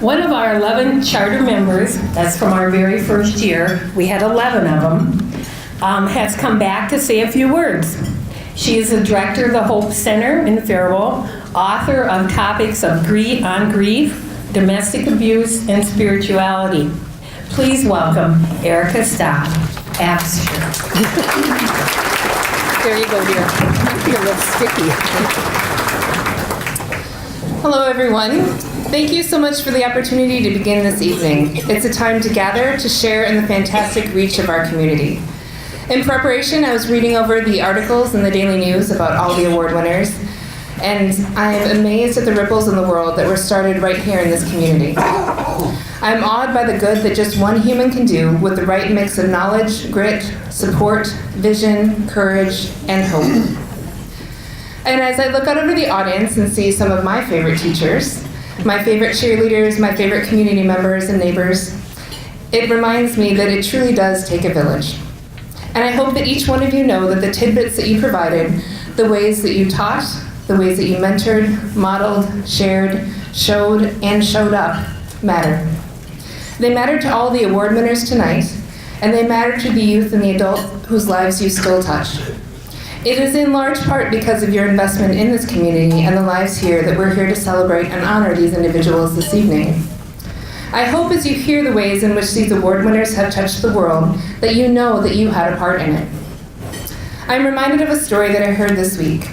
One of our 11 charter members, that's from our very first year, we had 11 of them, has come back to say a few words. She is the director of the Hope Center in Faribault, author of topics of on grief, domestic abuse, and spirituality. Please welcome Erica Staub, Abster. There you go, dear. You're a little sticky. Hello, everyone. Thank you so much for the opportunity to begin this evening. It's a time to gather, to share in the fantastic reach of our community. In preparation, I was reading over the articles in the Daily News about all the award winners, and I am amazed at the ripples in the world that were started right here in this community. I'm awed by the good that just one human can do with the right mix of knowledge, grit, support, vision, courage, and hope. And as I look out over the audience and see some of my favorite teachers, my favorite cheerleaders, my favorite community members and neighbors, it reminds me that it truly does take a village. And I hope that each one of you know that the tidbits that you provided, the ways that you taught, the ways that you mentored, modeled, shared, showed, and showed up matter. They matter to all the award winners tonight, and they matter to the youth and the adults whose lives you still touch. It is in large part because of your investment in this community and the lives here that we're here to celebrate and honor these individuals this evening. I hope as you hear the ways in which these award winners have touched the world, that you know that you had a part in it. I'm reminded of a story that I heard this week.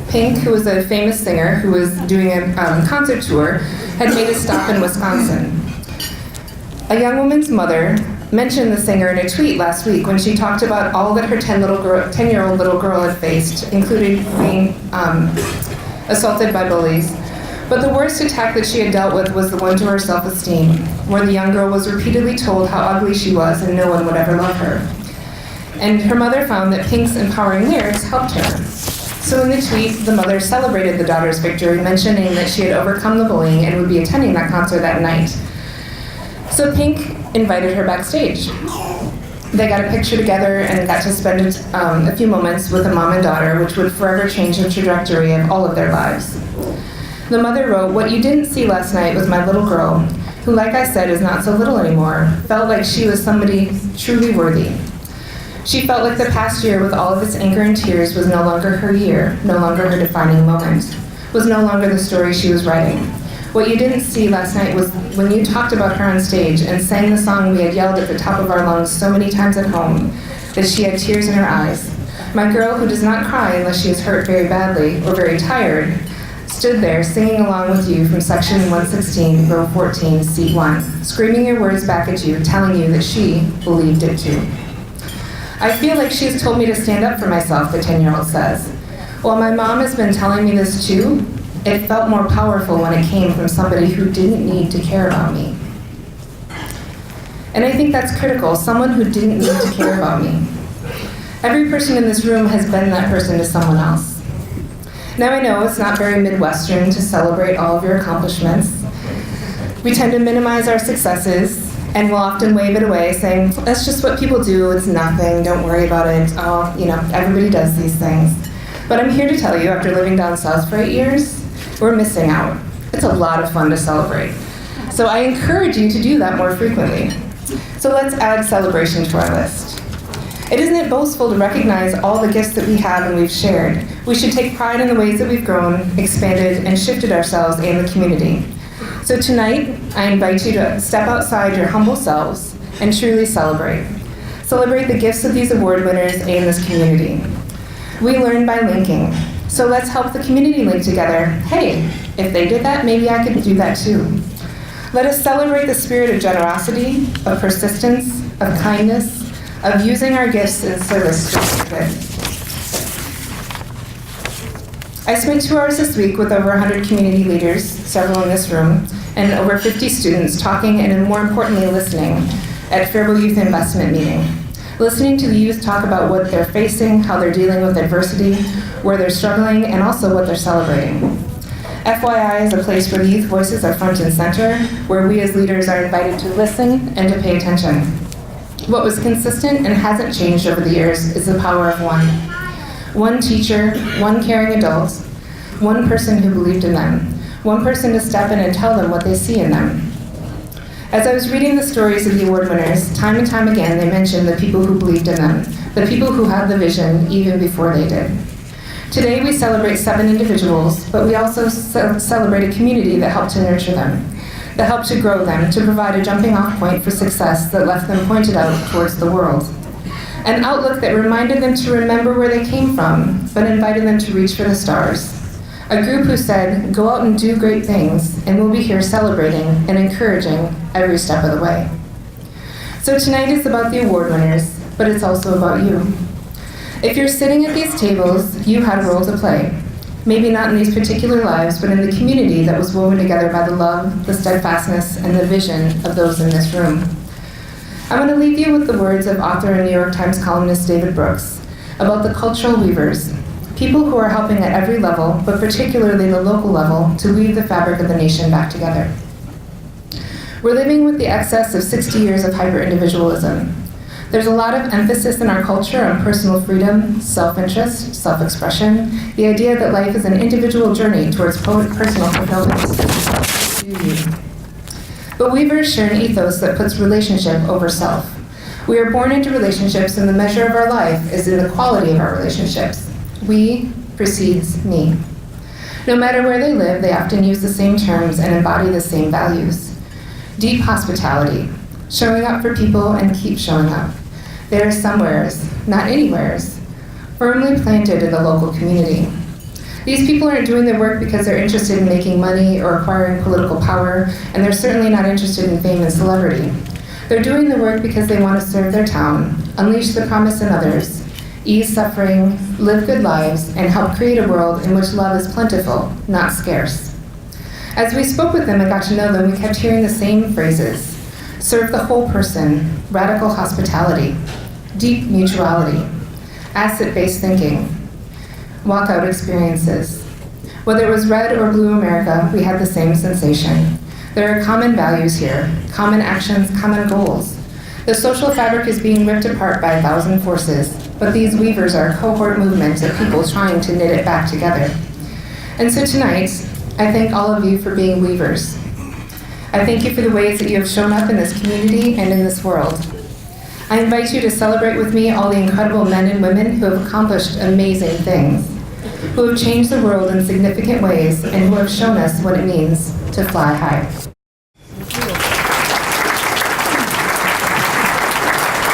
Pink, who was a famous singer who was doing a concert tour, had made a stop in Wisconsin. A young woman's mother mentioned the singer in a tweet last week when she talked about all that her 10-year-old little girl had faced, including being assaulted by bullies. But the worst attack that she had dealt with was the one to her self-esteem, where the young girl was repeatedly told how ugly she was and no one would ever love her. And her mother found that Pink's empowering lyrics helped her. So in the tweet, the mother celebrated the daughter's victory, mentioning that she had overcome the bullying and would be attending that concert that night. So Pink invited her backstage. They got a picture together and got to spend a few moments with a mom and daughter, which would forever change the trajectory of all of their lives. The mother wrote, "What you didn't see last night was my little girl, who, like I said, is not so little anymore, felt like she was somebody truly worthy. She felt like the past year with all of its anger and tears was no longer her year, no longer her defining moment, was no longer the story she was writing. What you didn't see last night was when you talked about her on stage and sang the song we had yelled at the top of our lungs so many times at home, that she had tears in her eyes. My girl, who does not cry unless she is hurt very badly or very tired, stood there singing along with you from section 116, row 14, seat 1, screaming your words back at you, telling you that she believed it too. I feel like she has told me to stand up for myself," the 10-year-old says. "While my mom has been telling me this too, it felt more powerful when it came from somebody who didn't need to care about me." And I think that's critical, someone who didn't need to care about me. Every person in this room has been that person to someone else. Now I know it's not very Midwestern to celebrate all of your accomplishments. We tend to minimize our successes, and we'll often wave it away, saying, "That's just what people do, it's nothing, don't worry about it, oh, everybody does these things." But I'm here to tell you, after living down south for 8 years, we're missing out. It's a lot of fun to celebrate. So I encourage you to do that more frequently. So let's add celebration to our list. Isn't it boastful to recognize all the gifts that we have and we've shared? We should take pride in the ways that we've grown, expanded, and shifted ourselves and the community. So tonight, I invite you to step outside your humble selves and truly celebrate. Celebrate the gifts of these award winners and this community. We learn by linking. So let's help the community link together. Hey, if they did that, maybe I could do that too. Let us celebrate the spirit of generosity, of persistence, of kindness, of using our gifts in service to good. I spent 2 hours this week with over 100 community leaders, several in this room, and over 50 students talking and, more importantly, listening at Faribault Youth Investment Meeting. Listening to the youth talk about what they're facing, how they're dealing with adversity, where they're struggling, and also what they're celebrating. FYI is a place where the youth voices are front and center, where we as leaders are invited to listen and to pay attention. What was consistent and hasn't changed over the years is the power of one. One teacher, one caring adult, one person who believed in them, one person to step in and tell them what they see in them. As I was reading the stories of the award winners, time and time again they mentioned the people who believed in them, the people who had the vision even before they did. Today we celebrate 7 individuals, but we also celebrate a community that helped to nurture them, that helped to grow them, to provide a jumping off point for success that left them pointed out towards the world. An outlook that reminded them to remember where they came from, but invited them to reach for the stars. A group who said, go out and do great things, and we'll be here celebrating and encouraging every step of the way. So tonight is about the award winners, but it's also about you. If you're sitting at these tables, you had a role to play. Maybe not in these particular lives, but in the community that was woven together by the love, the steadfastness, and the vision of those in this room. I want to leave you with the words of author and New York Times columnist David Brooks about the cultural weavers, people who are helping at every level, but particularly the local level, to weave the fabric of the nation back together. We're living with the excess of 60 years of hyper-individualism. There's a lot of emphasis in our culture on personal freedom, self-interest, self-expression, the idea that life is an individual journey towards personal fulfillment. But weavers share an ethos that puts relationship over self. We are born into relationships, and the measure of our life is in the quality of our relationships. We precedes me. No matter where they live, they often use the same terms and embody the same values. Deep hospitality, showing up for people and keep showing up. They are somewheres, not anywheres, firmly planted in the local community. These people aren't doing their work because they're interested in making money or acquiring political power, and they're certainly not interested in fame and celebrity. They're doing the work because they want to serve their town, unleash the promise in others, ease suffering, live good lives, and help create a world in which love is plentiful, not scarce. As we spoke with them and got to know them, we kept hearing the same phrases: serve the whole person, radical hospitality, deep mutuality, asset-based thinking, walkout experiences. Whether it was red or blue America, we had the same sensation. There are common values here, common actions, common goals. The social fabric is being ripped apart by 1,000 forces, but these weavers are a cohort movement of people trying to knit it back together. And so tonight, I thank all of you for being weavers. I thank you for the ways that you have shown up in this community and in this world. I invite you to celebrate with me all the incredible men and women who have accomplished amazing things, who have changed the world in significant ways, and who have shown us what it means to fly high.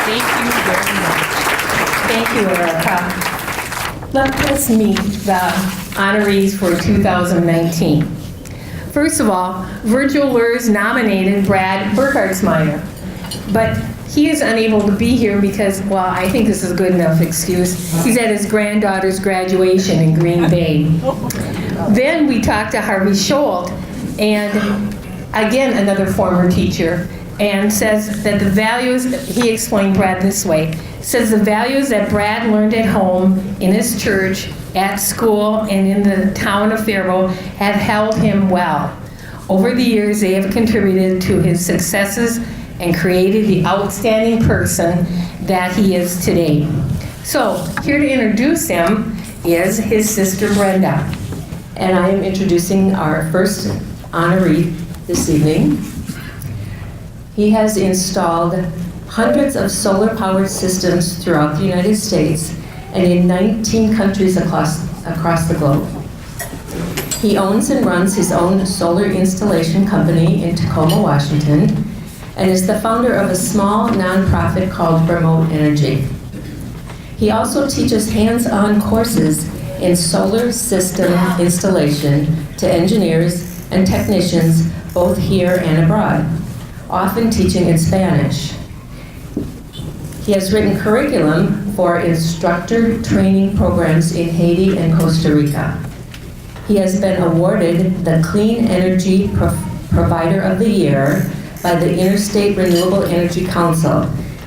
Thank you very much. Thank you, Erica. Let's meet the honorees for 2019. First of all, Virgil Lurs nominated Brad Burkhartsmeyer, but he is unable to be here because, well, I think this is a good enough excuse. He's at his granddaughter's graduation in Green Bay. Then we talked to Harvey Scholt, and again, another former teacher, and says that the values, he explained Brad this way, says the values that Brad learned at home, in his church, at school, and in the town of Faribault have held him well. Over the years, they have contributed to his successes and created the outstanding person that he is today. So, here to introduce him is his sister Brenda. And I am introducing our first honoree this evening. He has installed hundreds of solar-powered systems throughout the United States and in 19 countries across the globe. He owns and runs his own solar installation company in Tacoma, Washington, and is the founder of a small nonprofit called Remote Energy. He also teaches hands-on courses in solar system installation to engineers and technicians both here and abroad, often teaching in Spanish. He has written curriculum for instructor training programs in Haiti and Costa Rica. He has been awarded the Clean Energy Provider of the Year by the Interstate Renewable Energy Council,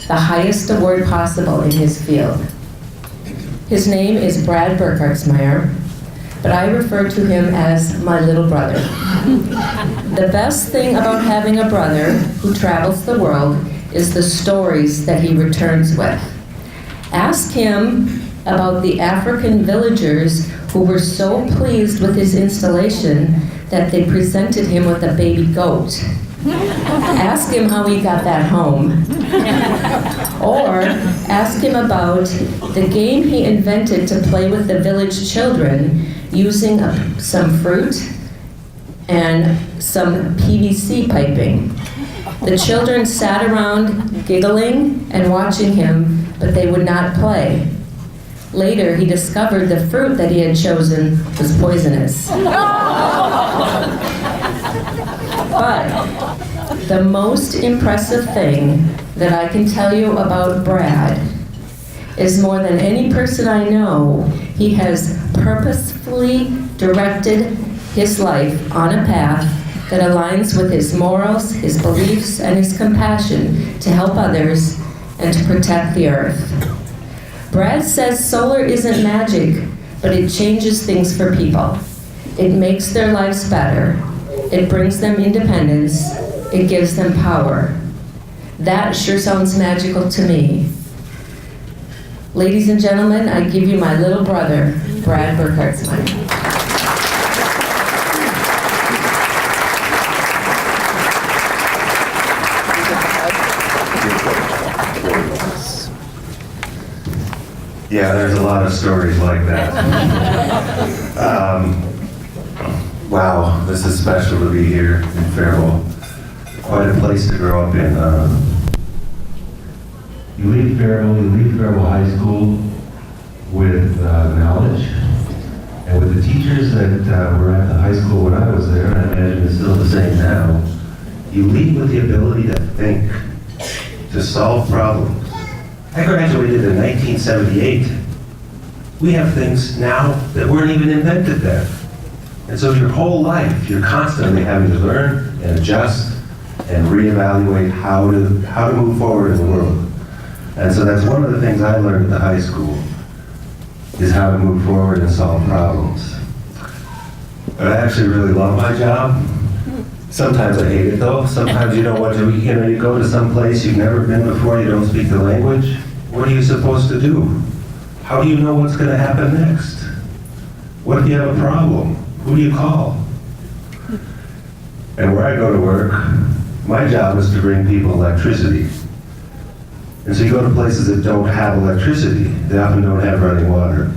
the highest award possible in his field. His name is Brad Burkhartsmeyer, but I refer to him as my little brother. The best thing about having a brother who travels the world is the stories that he returns with. Ask him about the African villagers who were so pleased with his installation that they presented him with a baby goat Ask him how he got that home. Or ask him about the game he invented to play with the village children using some fruit and some PVC piping. The children sat around giggling and watching him, but they would not play. Later, he discovered the fruit that he had chosen was poisonous. But the most impressive thing that I can tell you about Brad is more than any person I know, he has purposefully directed his life on a path that aligns with his morals, his beliefs, and his compassion to help others and to protect the earth. Brad says solar isn't magic, but it changes things for people. It makes their lives better. It brings them independence. It gives them power. That sure sounds magical to me. Ladies and gentlemen, I give you my little brother, Brad Burkhartsmeyer. Yeah, there's a lot of stories like that. Wow, this is special to be here in Faribault. Quite a place to grow up in. You leave Faribault High School with knowledge, and with the teachers that were at the high school when I was there, and I imagine it's still the same now, You leave with the ability to think, to solve problems. I graduated in 1978. We have things now that weren't even invented then. And so your whole life, you're constantly having to learn and adjust and reevaluate how to move forward in the world. And so that's one of the things I learned at the high school, is how to move forward and solve problems. But I actually really love my job. Sometimes I hate it though. Sometimes you don't want to, you go to some place you've never been before, you don't speak the language. What are you supposed to do? How do you know what's going to happen next? What if you have a problem? Who do you call? And where I go to work, my job is to bring people electricity. And so you go to places that don't have electricity. They often don't have running water.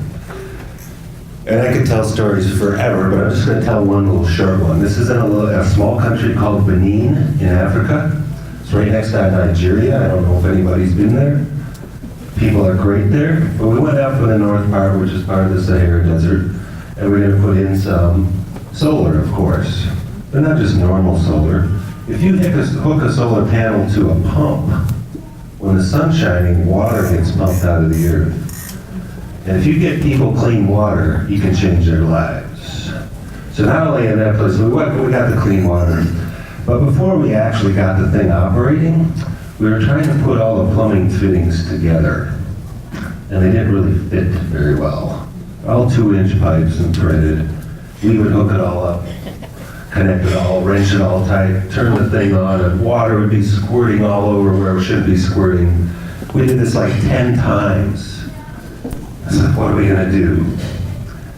And I could tell stories forever, but I'm just going to tell one little short one. This is in a small country called Benin in Africa. It's right next to Nigeria. I don't know if anybody's been there. People are great there. But we went up in the north part, which is part of the Sahara Desert, and we're going to put in some solar, of course. But not just normal solar. If you hook a solar panel to a pump, when the sun's shining, water gets pumped out of the earth. And if you get people clean water, you can change their lives. So not only in that place, we got the clean water, but before we actually got the thing operating, we were trying to put all the plumbing fittings together. And they didn't really fit very well. All 2-inch pipes and threaded. We would hook it all up, connect it all, wrench it all tight, turn the thing on, and water would be squirting all over where it should be squirting. We did this like 10 times. I said, what are we going to do?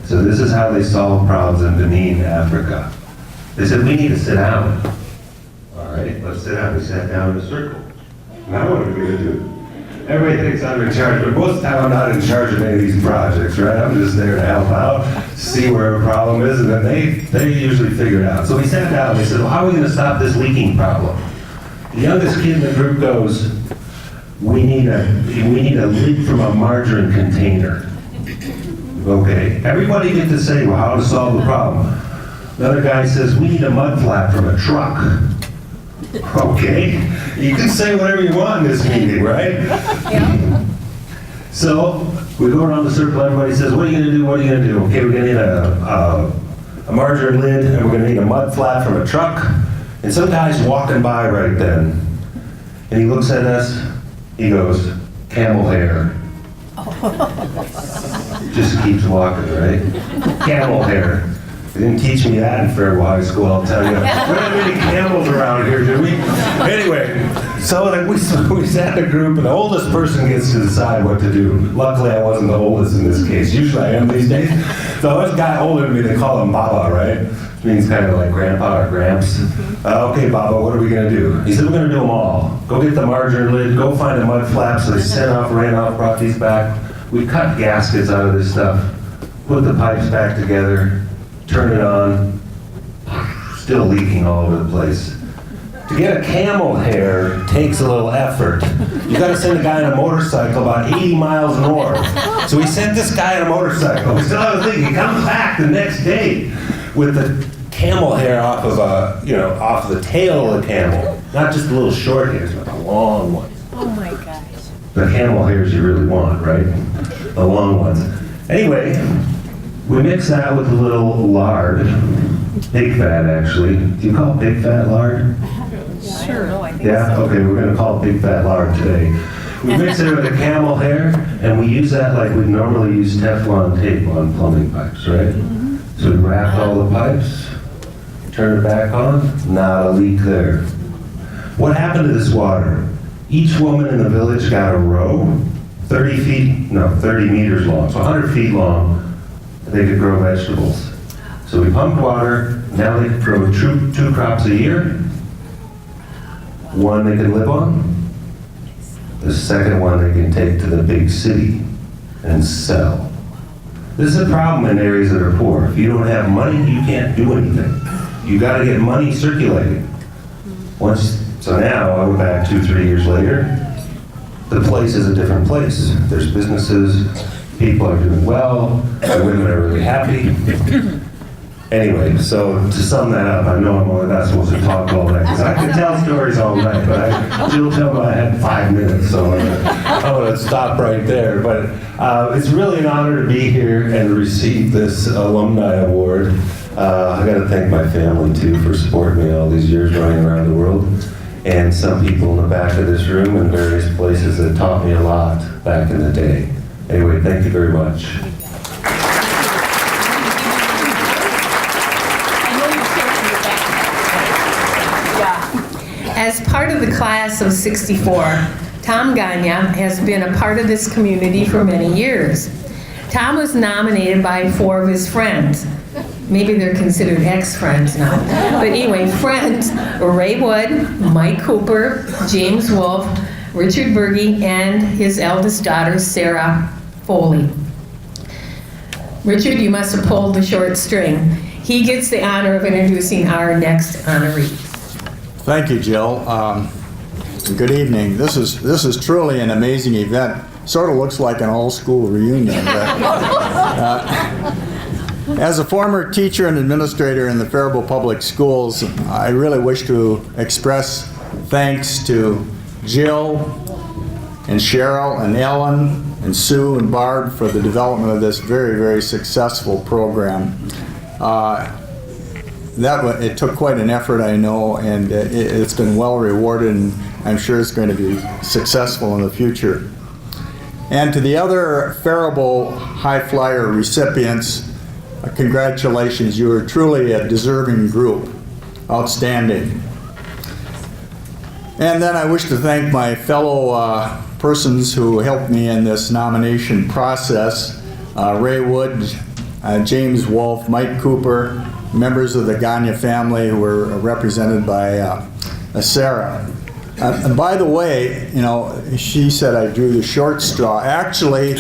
So this is how they solve problems in Benin, Africa. They said, we need to sit down. All right, let's sit down. We sat down in a circle. Now what are we going to do? Everybody thinks I'm in charge, but most of the time I'm not in charge of any of these projects, right? I'm just there to help out, see where a problem is, and then they usually figure it out. So we sat down and they said, well, how are we going to stop this leaking problem? The youngest kid in the group goes, we need a lid from a margarine container. Okay, everybody get to say, well, how to solve the problem. Another guy says, we need a mud flap from a truck. Okay, you can say whatever you want in this meeting, right? Yeah. So we go around the circle, everybody says, what are you going to do, what are you going to do? Okay, we're going to need a margarine lid, and we're going to need a mud flap from a truck. And some guy's walking by right then, and he looks at us, he goes, camel hair. Just keeps walking, right? Camel hair. They didn't teach me that in Faribault High School, I'll tell you. We don't have any camels around here, do we? Anyway, So like we sat in a group, and the oldest person gets to decide what to do. Luckily, I wasn't the oldest in this case. Usually I am these days. So this guy older than me, they call him Baba, right? Which means kind of like grandpa or gramps. Okay, Baba, what are we going to do? He said, we're going to do them all. Go get the margarine lid, go find a mud flap. So they set off, ran off, brought these back. We cut gaskets out of this stuff, put the pipes back together, turn it on, still leaking all over the place. To get a camel hair takes a little effort. You gotta send a guy on a motorcycle about 80 miles north. So we sent this guy on a motorcycle. We still have a thing. He comes back the next day with the camel hair off of off the tail of the camel. Not just the little short hairs, but the long ones. Oh my gosh. The camel hairs you really want, right? The long ones. Anyway, we mix that with a little lard. Pig fat, actually. Do you call pig fat lard? Sure. I think Yeah? Okay, we're going to call it pig fat lard today. We mix it with the camel hair, and we use that like we normally use Teflon tape on plumbing pipes, right? So we wrap all the pipes, turn it back on, not a leak there. What happened to this water? Each woman in the village got a row, 30 meters long, so 100 feet long. They could grow vegetables. So we pumped water, now they could grow two crops a year. One they can live on. The second one they can take to the big city and sell. This is a problem in areas that are poor. If you don't have money, you can't do anything. You got to get money circulating. So now, I went back 2-3 years later, the place is a different place. There's businesses, people are doing well, the women are really happy. Anyway, so to sum that up, I know I'm only not supposed to talk all night, because I could tell stories all night, but Jill told me I had 5 minutes, so I'm going to stop right there. But it's really an honor to be here and receive this Alumni Award. I got to thank my family, too, for supporting me all these years running around the world, and some people in the back of this room and various places that taught me a lot back in the day. Anyway, thank you very much. As part of the class of '64, Tom Gagne has been a part of this community for many years. Tom was nominated by 4 of his friends. Maybe they're considered ex-friends now. But anyway, friends, Ray Wood, Mike Cooper, James Wolfe, Richard Berge, and his eldest daughter, Sarah Foley. Richard, you must have pulled the short string. He gets the honor of introducing our next honoree. Thank you, Jill. Good evening. This is truly an amazing event. Sort of looks like an all-school reunion. But, as a former teacher and administrator in the Faribault Public Schools, I really wish to express thanks to Jill and Cheryl and Ellen and Sue and Barb for the development of this very, very successful program. It took quite an effort, I know, and it's been well rewarded, and I'm sure it's going to be successful in the future. And to the other Faribault High Flyer recipients, congratulations. You are truly a deserving group. Outstanding. And then I wish to thank my fellow persons who helped me in this nomination process. Ray Wood, James Wolfe, Mike Cooper, members of the Gagne family who were represented by Sarah. And by the way, she said I drew the short straw. Actually,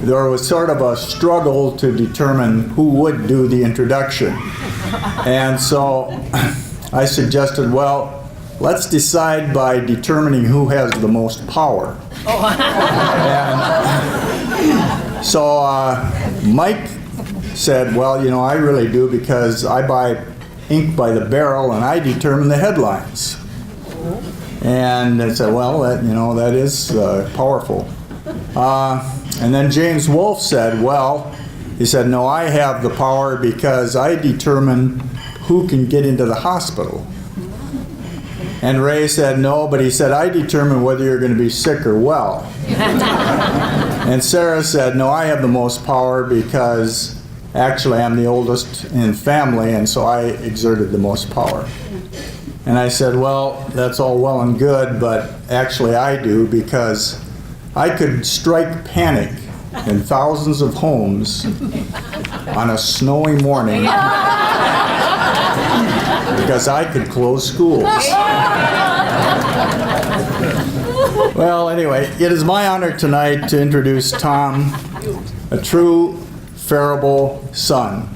there was sort of a struggle to determine who would do the introduction. And so I suggested, well, let's decide by determining who has the most power. And so Mike said, well, I really do, because I buy ink by the barrel and I determine the headlines. And I said, well, that is powerful. And then James Wolfe said, well, he said, no, I have the power because I determine who can get into the hospital. And Ray said, no, but he said, I determine whether you're going to be sick or well. And Sarah said, no, I have the most power because actually I'm the oldest in family, and so I exerted the most power. And I said, well, that's all well and good, but actually I do, because I could strike panic in thousands of homes on a snowy morning because I could close schools. Well, anyway, it is my honor tonight to introduce Tom, a true Faribault son.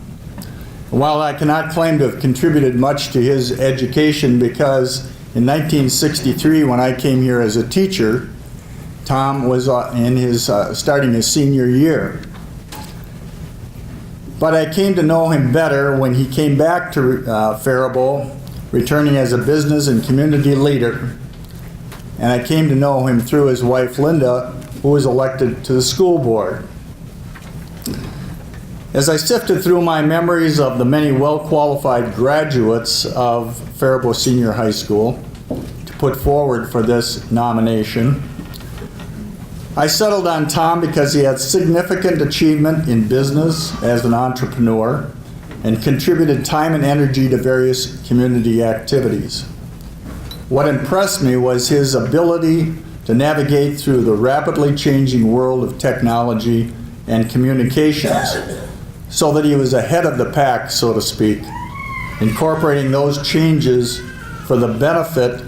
While I cannot claim to have contributed much to his education, because in 1963, when I came here as a teacher, Tom was in his starting his senior year. But I came to know him better when he came back to Faribault, returning as a business and community leader. And I came to know him through his wife, Linda, who was elected to the school board. As I sifted through my memories of the many well-qualified graduates of Faribault Senior High School to put forward for this nomination, I settled on Tom because he had significant achievement in business as an entrepreneur and contributed time and energy to various community activities. What impressed me was his ability to navigate through the rapidly changing world of technology and communications, so that he was ahead of the pack, so to speak, incorporating those changes for the benefit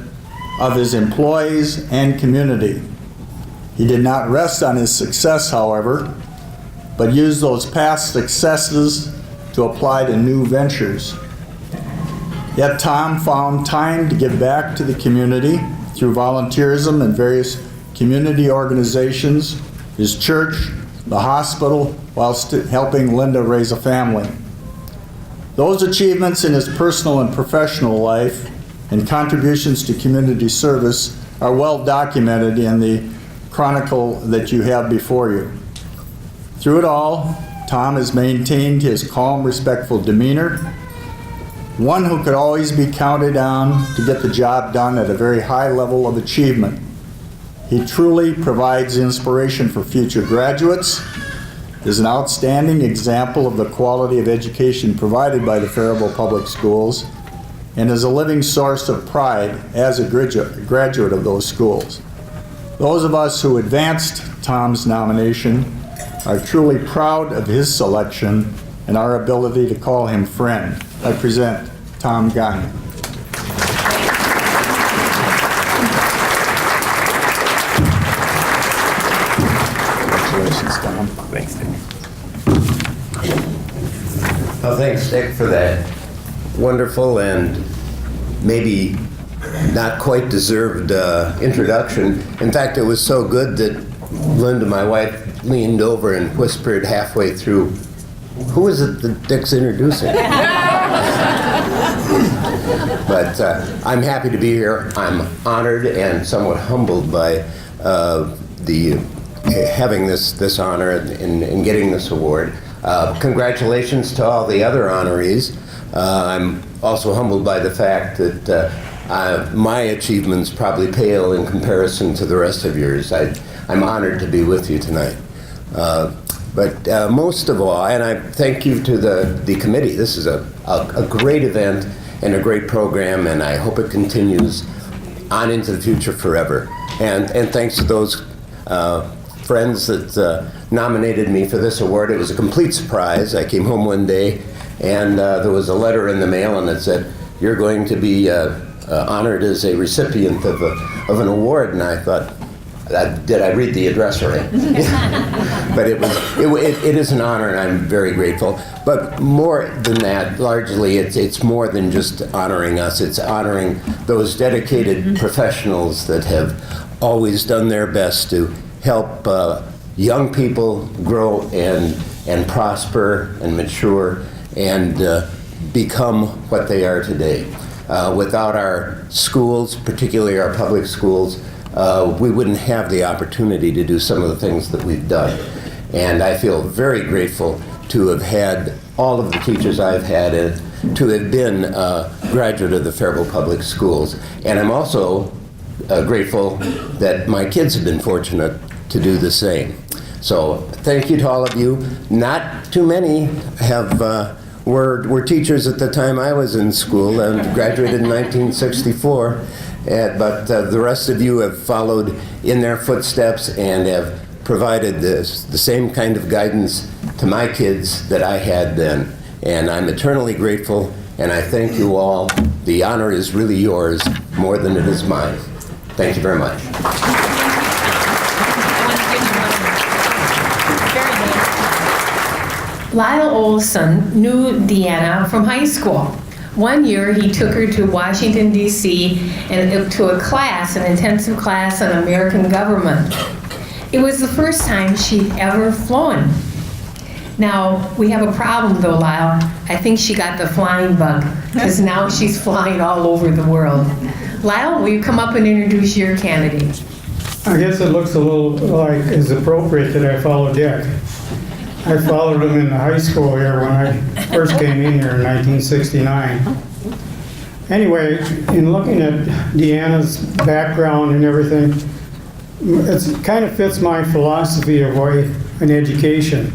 of his employees and community. He did not rest on his success, however, but used those past successes to apply to new ventures. Yet Tom found time to give back to the community through volunteerism in various community organizations, his church, the hospital, whilst helping Linda raise a family. Those achievements in his personal and professional life and contributions to community service are well documented in the chronicle that you have before you. Through it all, Tom has maintained his calm, respectful demeanor, one who could always be counted on to get the job done at a very high level of achievement. He truly provides inspiration for future graduates, is an outstanding example of the quality of education provided by the Faribault Public Schools, and is a living source of pride as a graduate of those schools. Those of us who advanced Tom's nomination are truly proud of his selection and our ability to call him friend. I present Tom Gagnon. Congratulations, Tom. Thanks, Dick. Well, thanks, Dick, for that wonderful and maybe not quite deserved introduction. In fact, it was so good that Linda, my wife, leaned over and whispered halfway through, "Who is it that Dick's introducing?" But I'm happy to be here. I'm honored and somewhat humbled by having this honor and getting this award. Congratulations to all the other honorees. I'm also humbled by the fact that my achievements probably pale in comparison to the rest of yours. I'm honored to be with you tonight. But most of all, and I thank you to the committee. This is a great event and a great program, and I hope it continues on into the future forever. And thanks to those friends that nominated me for this award. It was a complete surprise. I came home one day, and there was a letter in the mail, and it said, "You're going to be honored as a recipient of an award." And I thought, did I read the address right? But it is an honor, and I'm very grateful. But more than that, largely, it's more than just honoring us. It's honoring those dedicated professionals that have always done their best to help young people grow and prosper and mature and become what they are today. Without our schools, particularly our public schools, we wouldn't have the opportunity to do some of the things that we've done. And I feel very grateful to have had all of the teachers I've had and to have been a graduate of the Faribault Public Schools. And I'm also grateful that my kids have been fortunate to do the same. So thank you to all of you. Not too many have were teachers at the time I was in school and graduated in 1964. But the rest of you have followed in their footsteps and have provided the same kind of guidance to my kids that I had then. And I'm eternally grateful, and I thank you all. The honor is really yours more than it is mine. Thank you very much. Lyle Olson knew Deanna from high school. One year, he took her to Washington, D.C., and to a class, an intensive class on American government. It was the first time she'd ever flown. Now, we have a problem though, Lyle. I think she got the flying bug, because now she's flying all over the world. Lyle, will you come up and introduce your candidate? I guess it looks a little like it's appropriate that I follow Dick. I followed him in the high school here when I first came in here in 1969. Anyway, in looking at Deanna's background and everything, it kind of fits my philosophy of way in education.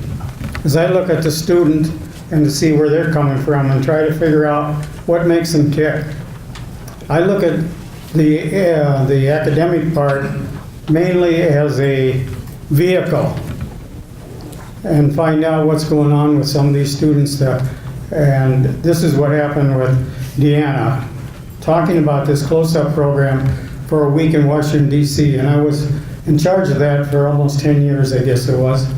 As I look at the student and to see where they're coming from and try to figure out what makes them tick. I look at the academic part mainly as a vehicle and find out what's going on with some of these students. And this is what happened with Deanna. Talking about this close-up program for a week in Washington, D.C., and I was in charge of that for almost 10 years, I guess it was.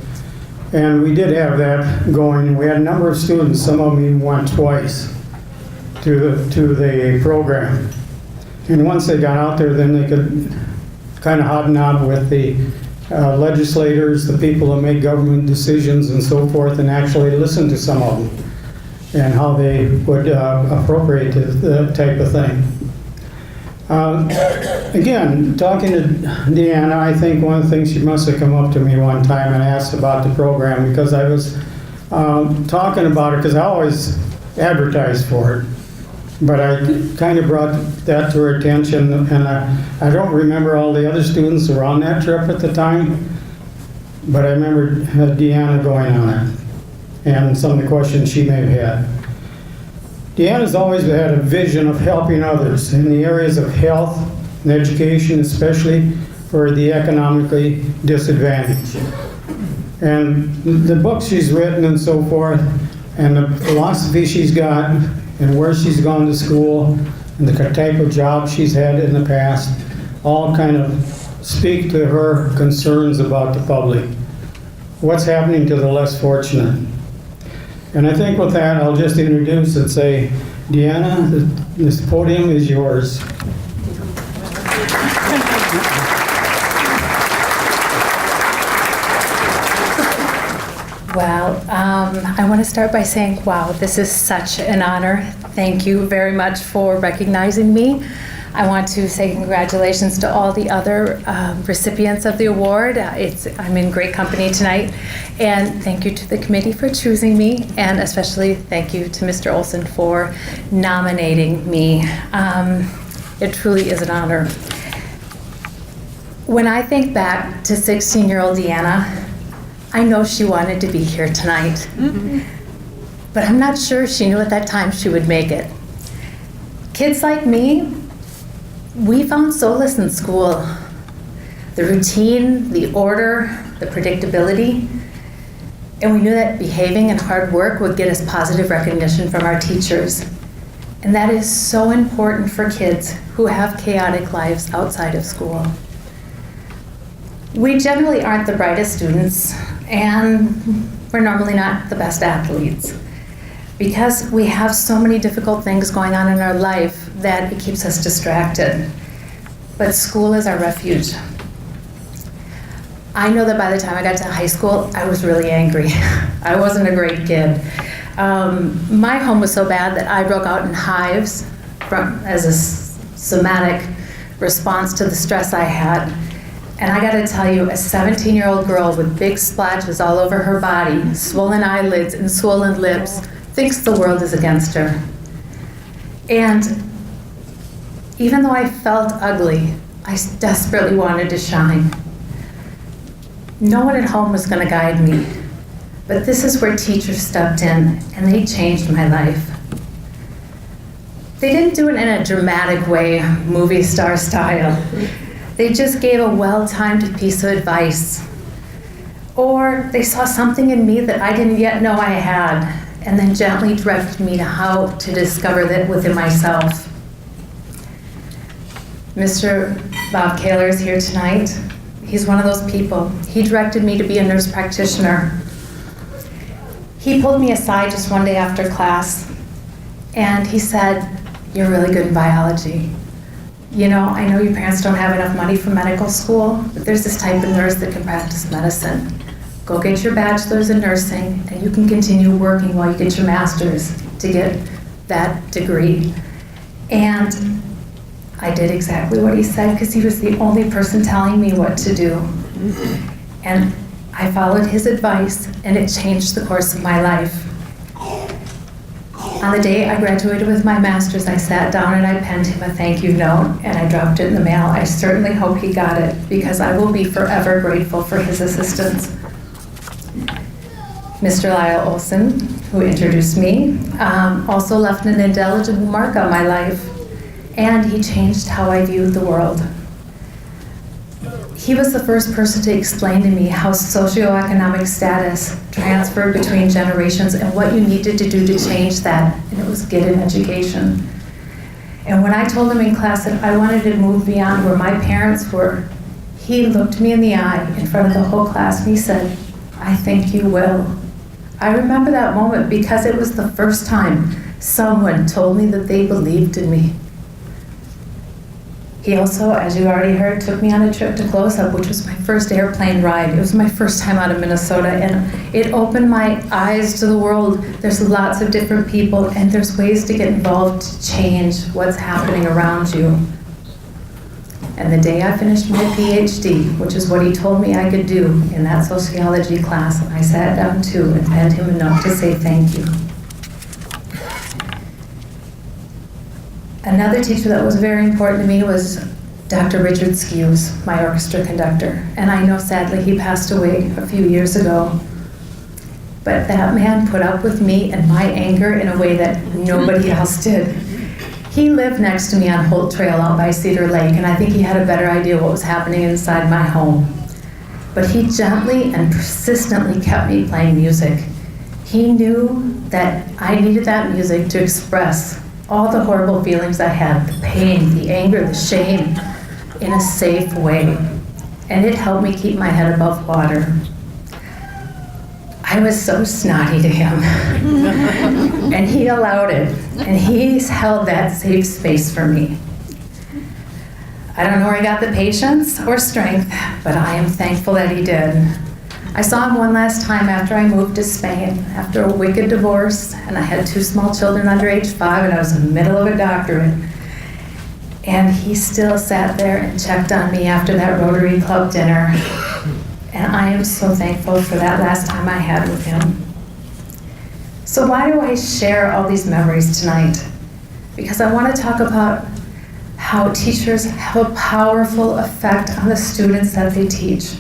And we did have that going. We had a number of students, some of them even went twice to the program. And once they got out there, then they could kind of hobnob with the legislators, the people that make government decisions and so forth, and actually listen to some of them and how they would appropriate that type of thing. Again, talking to Deanna, I think one of the things, she must have come up to me one time and asked about the program, because I was talking about it, because I always advertised for it. But I kind of brought that to her attention, and I don't remember all the other students who were on that trip at the time, but I remember Deanna going on it, and some of the questions she may have had. Deanna's always had a vision of helping others in the areas of health and education, especially for the economically disadvantaged. And the books she's written and so forth, and the philosophy she's got, and where she's gone to school, and the type of job she's had in the past, all kind of speak to her concerns about the public. What's happening to the less fortunate? And I think with that, I'll just introduce and say, Deanna, this podium is yours. Well, I want to start by saying, wow, this is such an honor. Thank you very much for recognizing me. I want to say congratulations to all the other recipients of the award. I'm in great company tonight. And thank you to the committee for choosing me, and especially thank you to Mr. Olson for nominating me. It truly is an honor. When I think back to 16-year-old Deanna, I know she wanted to be here tonight, but I'm not sure she knew at that time she would make it. Kids like me, we found solace in school. The routine, the order, the predictability, and we knew that behaving and hard work would get us positive recognition from our teachers. And that is so important for kids who have chaotic lives outside of school. We generally aren't the brightest students, and we're normally not the best athletes, because we have so many difficult things going on in our life that it keeps us distracted. But school is our refuge. I know that by the time I got to high school, I was really angry. I wasn't a great kid. My home was so bad that I broke out in hives as a somatic response to the stress I had. And I gotta tell you, a 17-year-old girl with big splotches all over her body, swollen eyelids and swollen lips, thinks the world is against her. And even though I felt ugly, I desperately wanted to shine. No one at home was gonna guide me. But this is where teachers stepped in, and they changed my life. They didn't do it in a dramatic way, movie star style. They just gave a well-timed piece of advice. Or they saw something in me that I didn't yet know I had, and then gently directed me to how to discover that within myself. Mr. Bob Kaler is here tonight. He's one of those people. He directed me to be a nurse practitioner. He pulled me aside just one day after class, and he said, "You're really good in biology. You know, I know your parents don't have enough money for medical school, but there's this type of nurse that can practice medicine. Go get your bachelor's in nursing, and you can continue working while you get your master's to get that degree." And I did exactly what he said because he was the only person telling me what to do. And I followed his advice, and it changed the course of my life. On the day I graduated with my master's, I sat down and I penned him a thank you note, and I dropped it in the mail. I certainly hope he got it, because I will be forever grateful for his assistance. Mr. Lyle Olson, who introduced me, also left an indelible mark on my life, and he changed how I viewed the world. He was the first person to explain to me how socioeconomic status transferred between generations and what you needed to do to change that, and it was get an education. And when I told him in class that I wanted to move beyond where my parents were, he looked me in the eye in front of the whole class and he said, "I think you will." I remember that moment because it was the first time someone told me that they believed in me. He also, as you already heard, took me on a trip to Close Up, which was my first airplane ride. It was my first time out of Minnesota, and it opened my eyes to the world. There's lots of different people, and there's ways to get involved to change what's happening around you. And the day I finished my PhD, which is what he told me I could do in that sociology class, I sat down too and penned him a note to say thank you. Another teacher that was very important to me was Dr. Richard Skews, my orchestra conductor. And I know sadly he passed away a few years ago. But that man put up with me and my anger in a way that nobody else did. He lived next to me on Holt Trail out by Cedar Lake, and I think he had a better idea what was happening inside my home. But he gently and persistently kept me playing music. He knew that I needed that music to express all the horrible feelings I had, the pain, the anger, the shame, in a safe way. And it helped me keep my head above water. I was so snotty to him. And he allowed it. And he's held that safe space for me. I don't know where he got the patience or strength, but I am thankful that he did. I saw him one last time after I moved to Spain, after a wicked divorce, and I had 2 small children under age 5, and I was in the middle of a doctorate. And he still sat there and checked on me after that Rotary Club dinner. And I am so thankful for that last time I had with him. So why do I share all these memories tonight? Because I want to talk about how teachers have a powerful effect on the students that they teach.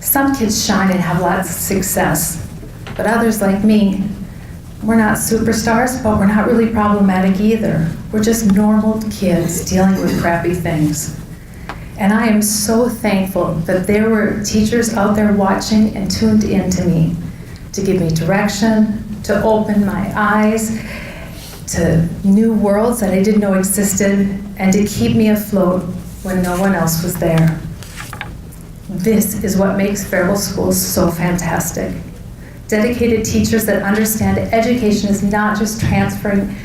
Some kids shine and have lots of success, but others like me, we're not superstars, but we're not really problematic either. We're just normal kids dealing with crappy things. And I am so thankful that there were teachers out there watching and tuned in to me to give me direction, to open my eyes to new worlds that I didn't know existed, and to keep me afloat when no one else was there. This is what makes Faribault schools so fantastic. Dedicated teachers that understand education is not just transferring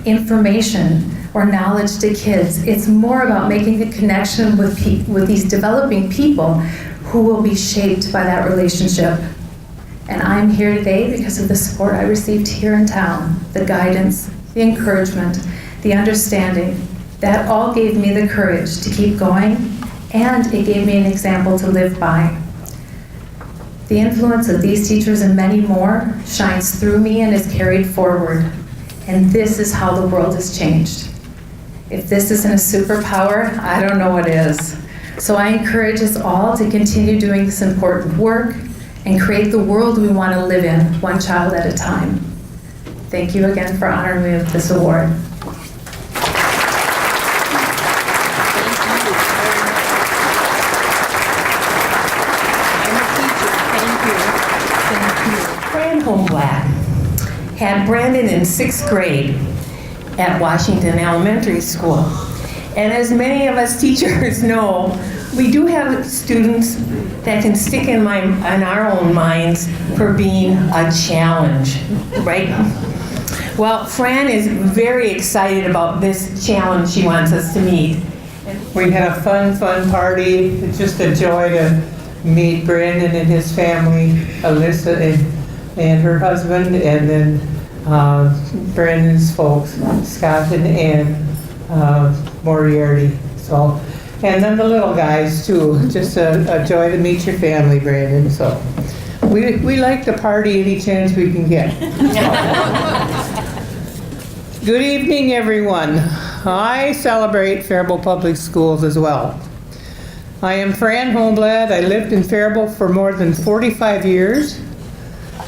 information or knowledge to kids. It's more about making a connection with these developing people who will be shaped by that relationship. And I'm here today because of the support I received here in town, the guidance, the encouragement, the understanding. That all gave me the courage to keep going, and it gave me an example to live by. The influence of these teachers and many more shines through me and is carried forward. And this is how the world has changed. If this isn't a superpower, I don't know what is. So I encourage us all to continue doing this important work and create the world we want to live in, one child at a time. Thank you again for honoring me with this award. Fran Homeblack had Brandon in 6th grade at Washington Elementary School. And as many of us teachers know, we do have students that can stick in our own minds for being a challenge, right? Well, Fran is very excited about this challenge she wants us to meet. We had a fun party. It's just a joy to meet Brandon and his family, Alyssa and her husband, and then Brandon's folks, Scott and Ann Moriarty. So, and then the little guys too. Just a joy to meet your family, Brandon. So we like to party any chance we can get. Good evening, everyone. I celebrate Faribault Public Schools as well. I am Fran Homblad. I lived in Faribault for more than 45 years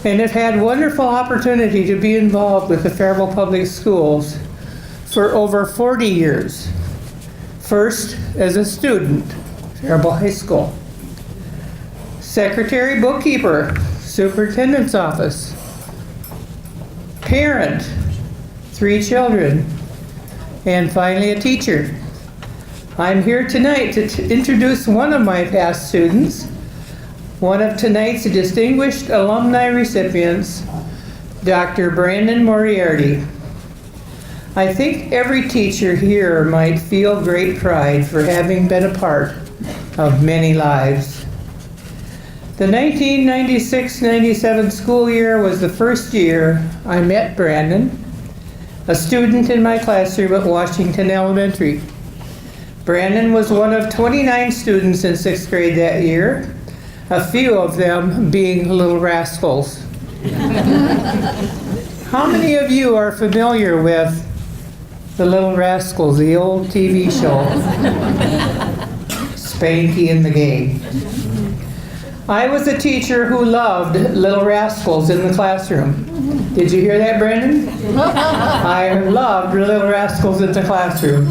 and have had wonderful opportunity to be involved with the Faribault Public Schools for over 40 years. First, as a student, Faribault High School. Secretary, bookkeeper, superintendent's office. Parent, 3 children, and finally a teacher. I'm here tonight to introduce one of my past students, one of tonight's distinguished alumni recipients, Dr. Brandon Moriarty. I think every teacher here might feel great pride for having been a part of many lives. The 1996-97 school year was the first year I met Brandon, a student in my classroom at Washington Elementary. Brandon was one of 29 students in 6th grade that year, a few of them being little rascals. How many of you are familiar with the Little Rascals, the old TV show? Spanky and the Gang. I was a teacher who loved Little Rascals in the classroom. Did you hear that, Brandon? I loved Little Rascals in the classroom.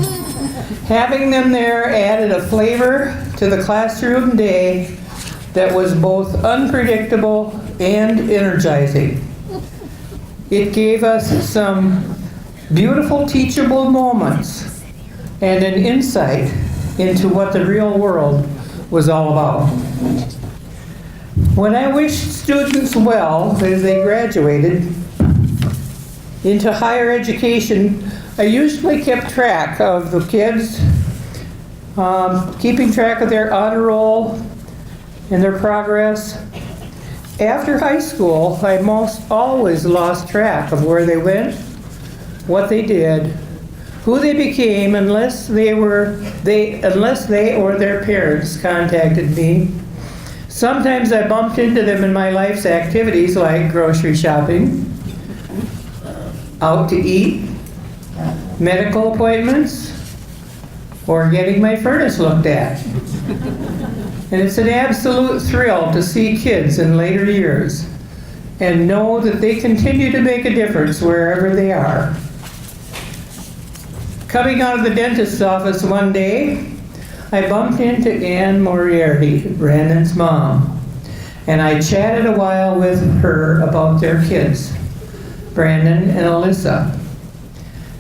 Having them there added a flavor to the classroom day that was both unpredictable and energizing. It gave us some beautiful teachable moments and an insight into what the real world was all about. When I wished students well as they graduated into higher education, I usually kept track of the kids, keeping track of their honor roll and their progress. After high school, I most always lost track of where they went, what they did, who they became, unless they or their parents contacted me. Sometimes I bumped into them in my life's activities like grocery shopping, out to eat, medical appointments, or getting my furnace looked at. And it's an absolute thrill to see kids in later years and know that they continue to make a difference wherever they are. Coming out of the dentist's office one day, I bumped into Ann Moriarty, Brandon's mom, and I chatted a while with her about their kids, Brandon and Alyssa.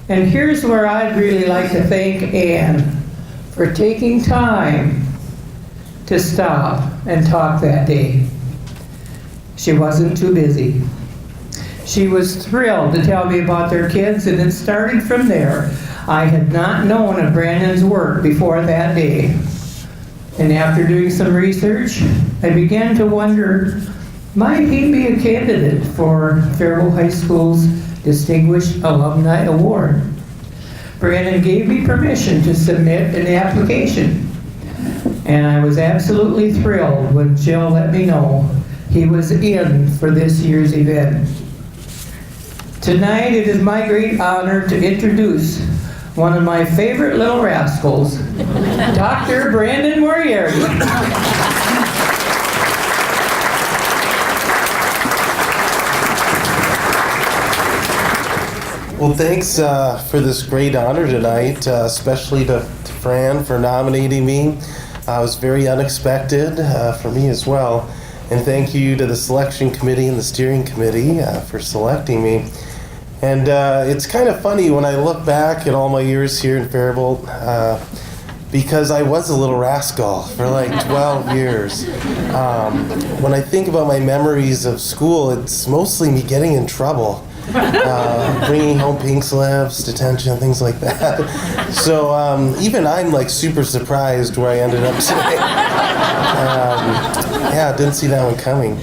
And here's where I'd really like to thank Ann for taking time to stop and talk that day. She wasn't too busy. She was thrilled to tell me about their kids, and it started from there. I had not known of Brandon's work before that day. And after doing some research, I began to wonder, might he be a candidate for Faribault High School's Distinguished Alumni Award? Brandon gave me permission to submit an application. And I was absolutely thrilled when Jill let me know he was in for this year's event. Tonight, it is my great honor to introduce one of my favorite little rascals, Dr. Brandon Moriarty. Well, thanks for this great honor tonight, especially to Fran for nominating me. It was very unexpected for me as well. And thank you to the selection committee and the steering committee for selecting me. And it's kind of funny when I look back at all my years here in Faribault, because I was a little rascal for like 12 years. When I think about my memories of school, it's mostly me getting in trouble. Bringing home pink slips, detention, things like that. So even I'm like super surprised where I ended up today. Yeah, didn't see that one coming.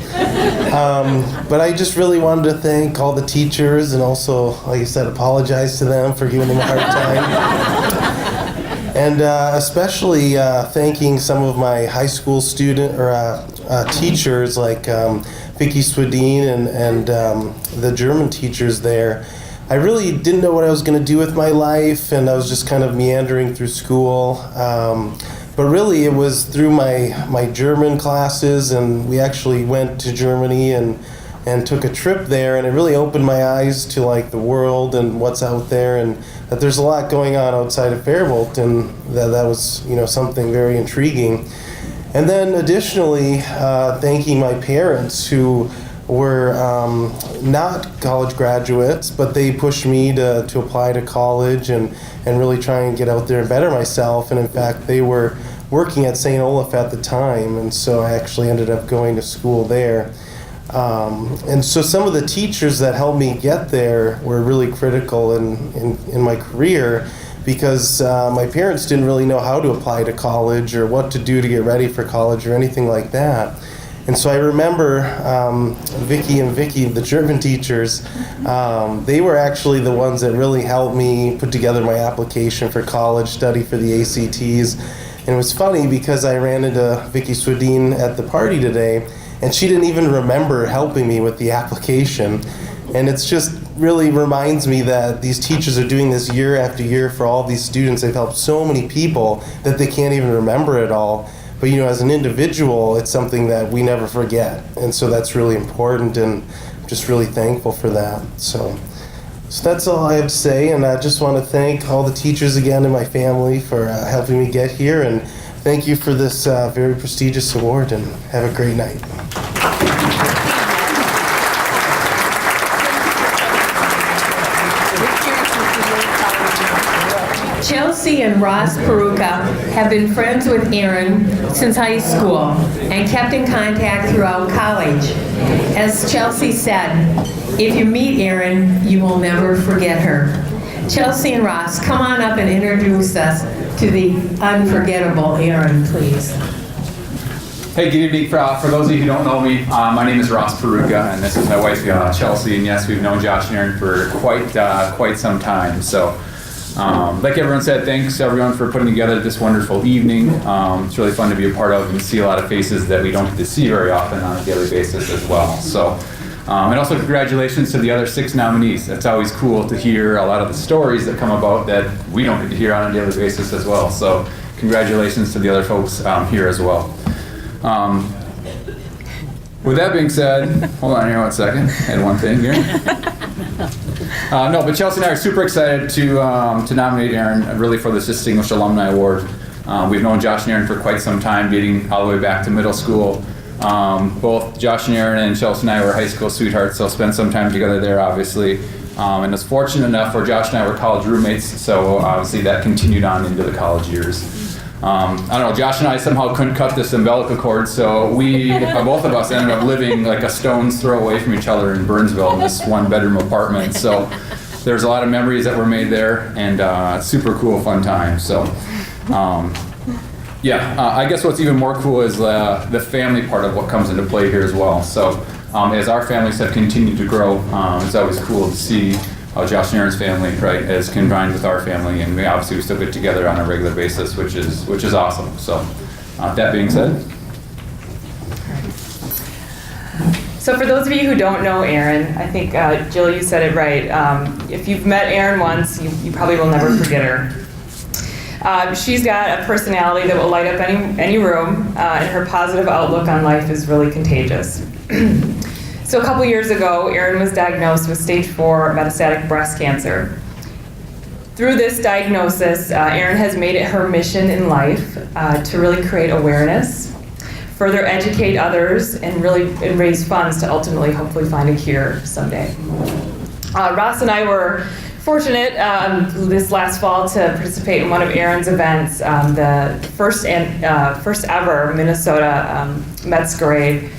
But I just really wanted to thank all the teachers and also, like I said, apologize to them for giving them a hard time. And especially thanking some of my high school teachers like Vicky Swedine and the German teachers there. I really didn't know what I was going to do with my life, and I was just kind of meandering through school. But really, it was through my German classes, and we actually went to Germany and took a trip there, and it really opened my eyes to like the world and what's out there, and that there's a lot going on outside of Faribault, and that was something very intriguing. And then additionally, thanking my parents who were not college graduates, but they pushed me to apply to college and really try and get out there and better myself. And in fact, they were working at St. Olaf at the time, and so I actually ended up going to school there. And so some of the teachers that helped me get there were really critical in my career, because my parents didn't really know how to apply to college or what to do to get ready for college or anything like that. And so I remember Vicky, the German teachers, they were actually the ones that really helped me put together my application for college, study for the ACTs. And it was funny because I ran into Vicky Swedine at the party today, and she didn't even remember helping me with the application. And it's just really reminds me that these teachers are doing this year after year for all these students. They've helped so many people that they can't even remember it all. But as an individual, it's something that we never forget. And so that's really important, and I'm just really thankful for that. So that's all I have to say, and I just want to thank all the teachers again and my family for helping me get here, and thank you for this very prestigious award, and have a great night. Chelsea and Ross Peruka have been friends with Erin since high school and kept in contact throughout college. As Chelsea said, if you meet Erin, you will never forget her. Chelsea and Ross, come on up and introduce us to the unforgettable Erin, please. Hey, good evening. For those of you who don't know me, my name is Ross Peruka, and this is my wife, Chelsea. And yes, we've known Josh and Erin for quite some time. So, like everyone said, thanks everyone for putting together this wonderful evening. It's really fun to be a part of and see a lot of faces that we don't get to see very often on a daily basis as well. So, and also congratulations to the other 6 nominees. It's always cool to hear a lot of the stories that come about that we don't get to hear on a daily basis as well. So, congratulations to the other folks here as well. With that being said, hold on here one second. I had one thing here. No, but Chelsea and I are super excited to nominate Erin really for this Distinguished Alumni Award. We've known Josh and Erin for quite some time, dating all the way back to middle school. Both Josh and Erin and Chelsea and I were high school sweethearts, so spent some time together there, obviously. And was fortunate enough where Josh and I were college roommates, so obviously that continued on into the college years. I don't know, Josh and I somehow couldn't cut this umbilical cord, so both of us ended up living like a stone's throw away from each other in Burnsville in this 1-bedroom apartment. So there's a lot of memories that were made there, and super cool, fun time. So I guess what's even more cool is the family part of what comes into play here as well. So as our families have continued to grow, it's always cool to see how Josh and Erin's family, right, is combined with our family, and we still get together on a regular basis, which is awesome. So, that being said. So for those of you who don't know Erin, I think Jill, you said it right. If you've met Erin once, you probably will never forget her. She's got a personality that will light up any room, and her positive outlook on life is really contagious. So a couple years ago, Erin was diagnosed with stage 4 metastatic breast cancer. Through this diagnosis, Erin has made it her mission in life to really create awareness, further educate others, and raise funds to ultimately, hopefully, find a cure someday. Ross and I were fortunate this last fall to participate in one of Erin's events, the first ever Minnesota Masquerade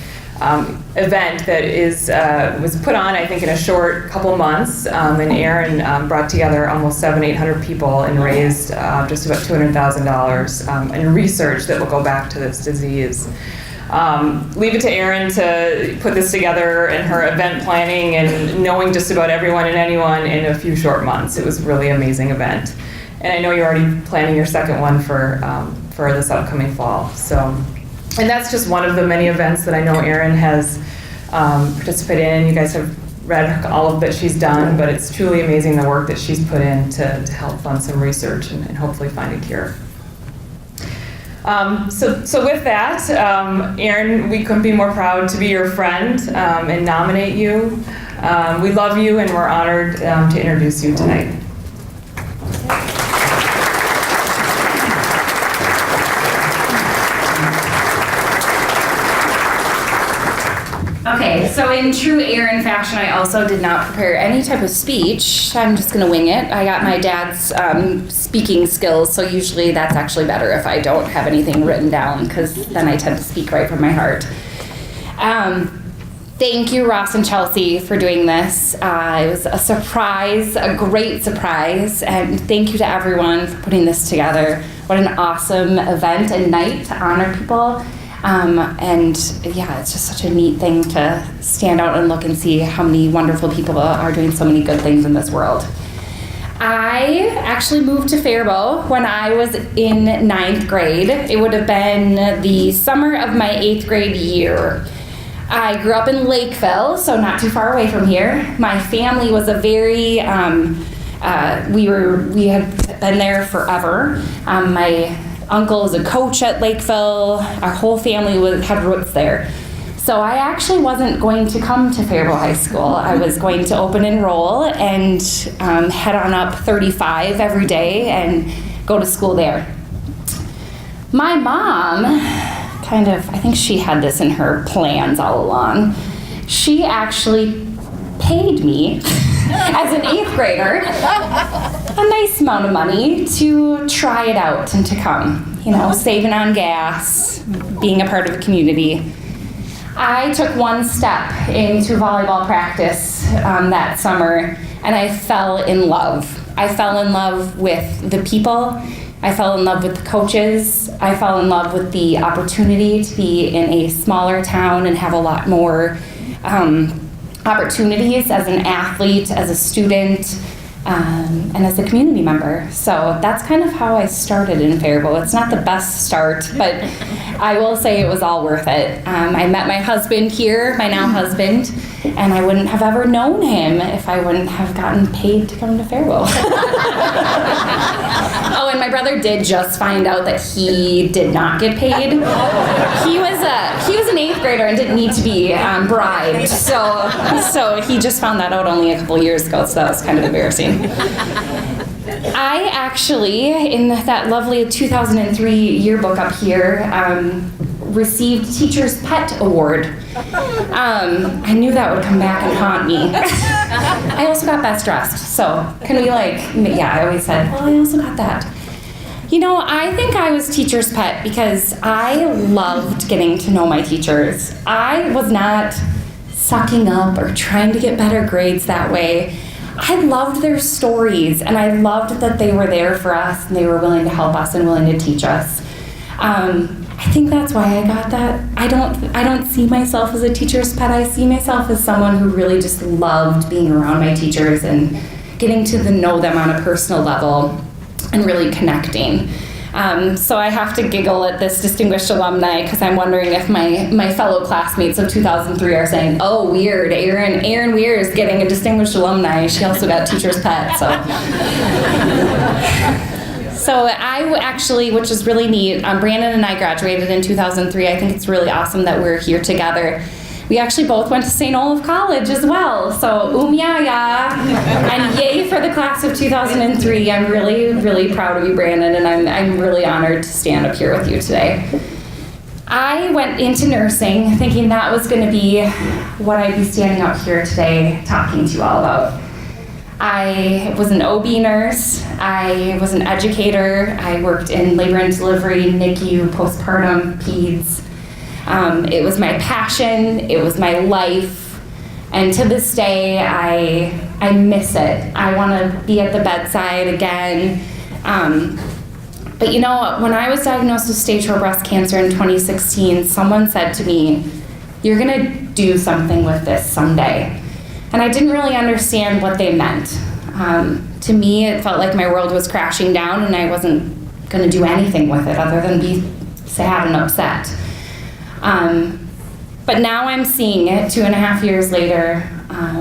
event that was put on, I think, in a short couple months, and Erin brought together almost 700-800 people and raised just about $200,000 in research that will go back to this disease. Leave it to Erin to put this together in her event planning and knowing just about everyone and anyone in a few short months. It was a really amazing event. And I know you're already planning your second one for this upcoming fall. And that's just one of the many events that I know Erin has participated in. You guys have read all of that she's done, but it's truly amazing the work that she's put in to help fund some research and hopefully find a cure. So with that, Erin, we couldn't be more proud to be your friend and nominate you. We love you and we're honored to introduce you tonight. Okay, so in true Erin fashion, I also did not prepare any type of speech. I'm just going to wing it. I got my dad's speaking skills, so usually that's actually better if I don't have anything written down, because then I tend to speak right from my heart. Thank you, Ross and Chelsea, for doing this. It was a surprise, a great surprise, and thank you to everyone for putting this together. What an awesome event and night to honor people. And yeah, it's just such a neat thing to stand out and look and see how many wonderful people are doing so many good things in this world. I actually moved to Faribault when I was in 9th grade. It would have been the summer of my 8th grade year. I grew up in Lakeville, so not too far away from here. My family was a very, we had been there forever. My uncle is a coach at Lakeville. Our whole family had roots there. So I actually wasn't going to come to Faribault High School. I was going to open enroll and head on up 35 every day and go to school there. My mom, I think she had this in her plans all along. She actually paid me as an 8th grader a nice amount of money to try it out and to come, saving on gas, being a part of a community. I took one step into volleyball practice that summer and I fell in love. I fell in love with the people. I fell in love with the coaches. I fell in love with the opportunity to be in a smaller town and have a lot more opportunities as an athlete, as a student, and as a community member. So that's kind of how I started in Faribault. It's not the best start, but I will say it was all worth it. I met my husband here, my now husband, and I wouldn't have ever known him if I wouldn't have gotten paid to come to Faribault. Oh, and my brother did just find out that he did not get paid. He was an 8th grader and didn't need to be bribed. So he just found that out only a couple years ago, so that was kind of embarrassing. I actually, in that lovely 2003 yearbook up here, received Teacher's Pet Award. I knew that would come back and haunt me. I also got Best Dressed, so can we I always said, well, I also got that. I think I was teacher's pet because I loved getting to know my teachers. I was not sucking up or trying to get better grades that way. I loved their stories and I loved that they were there for us and they were willing to help us and willing to teach us. I think that's why I got that. I don't see myself as a teacher's pet. I see myself as someone who really just loved being around my teachers and getting to know them on a personal level and really connecting. So I have to giggle at this distinguished alumni because I'm wondering if my fellow classmates of 2003 are saying, oh, weird, Erin Weir is getting a distinguished alumni. She also got teacher's pet, So I actually, which is really neat, Brandon and I graduated in 2003. I think it's really awesome that we're here together. We actually both went to St. Olaf College as well. So ya, and yay for the class of 2003. I'm really, really proud of you, Brandon, and I'm really honored to stand up here with you today. I went into nursing thinking that was going to be what I'd be standing out here today talking to you all about. I was an OB nurse, I was an educator, I worked in labor and delivery, NICU, postpartum, peds. It was my passion, it was my life, and to this day I miss it. I want to be at the bedside again. But you know, when I was diagnosed with stage 4 breast cancer in 2016, someone said to me, "You're gonna do something with this someday." And I didn't really understand what they meant. To me, it felt like my world was crashing down and I wasn't gonna do anything with it other than be sad and upset. But now I'm seeing it 2.5 years later,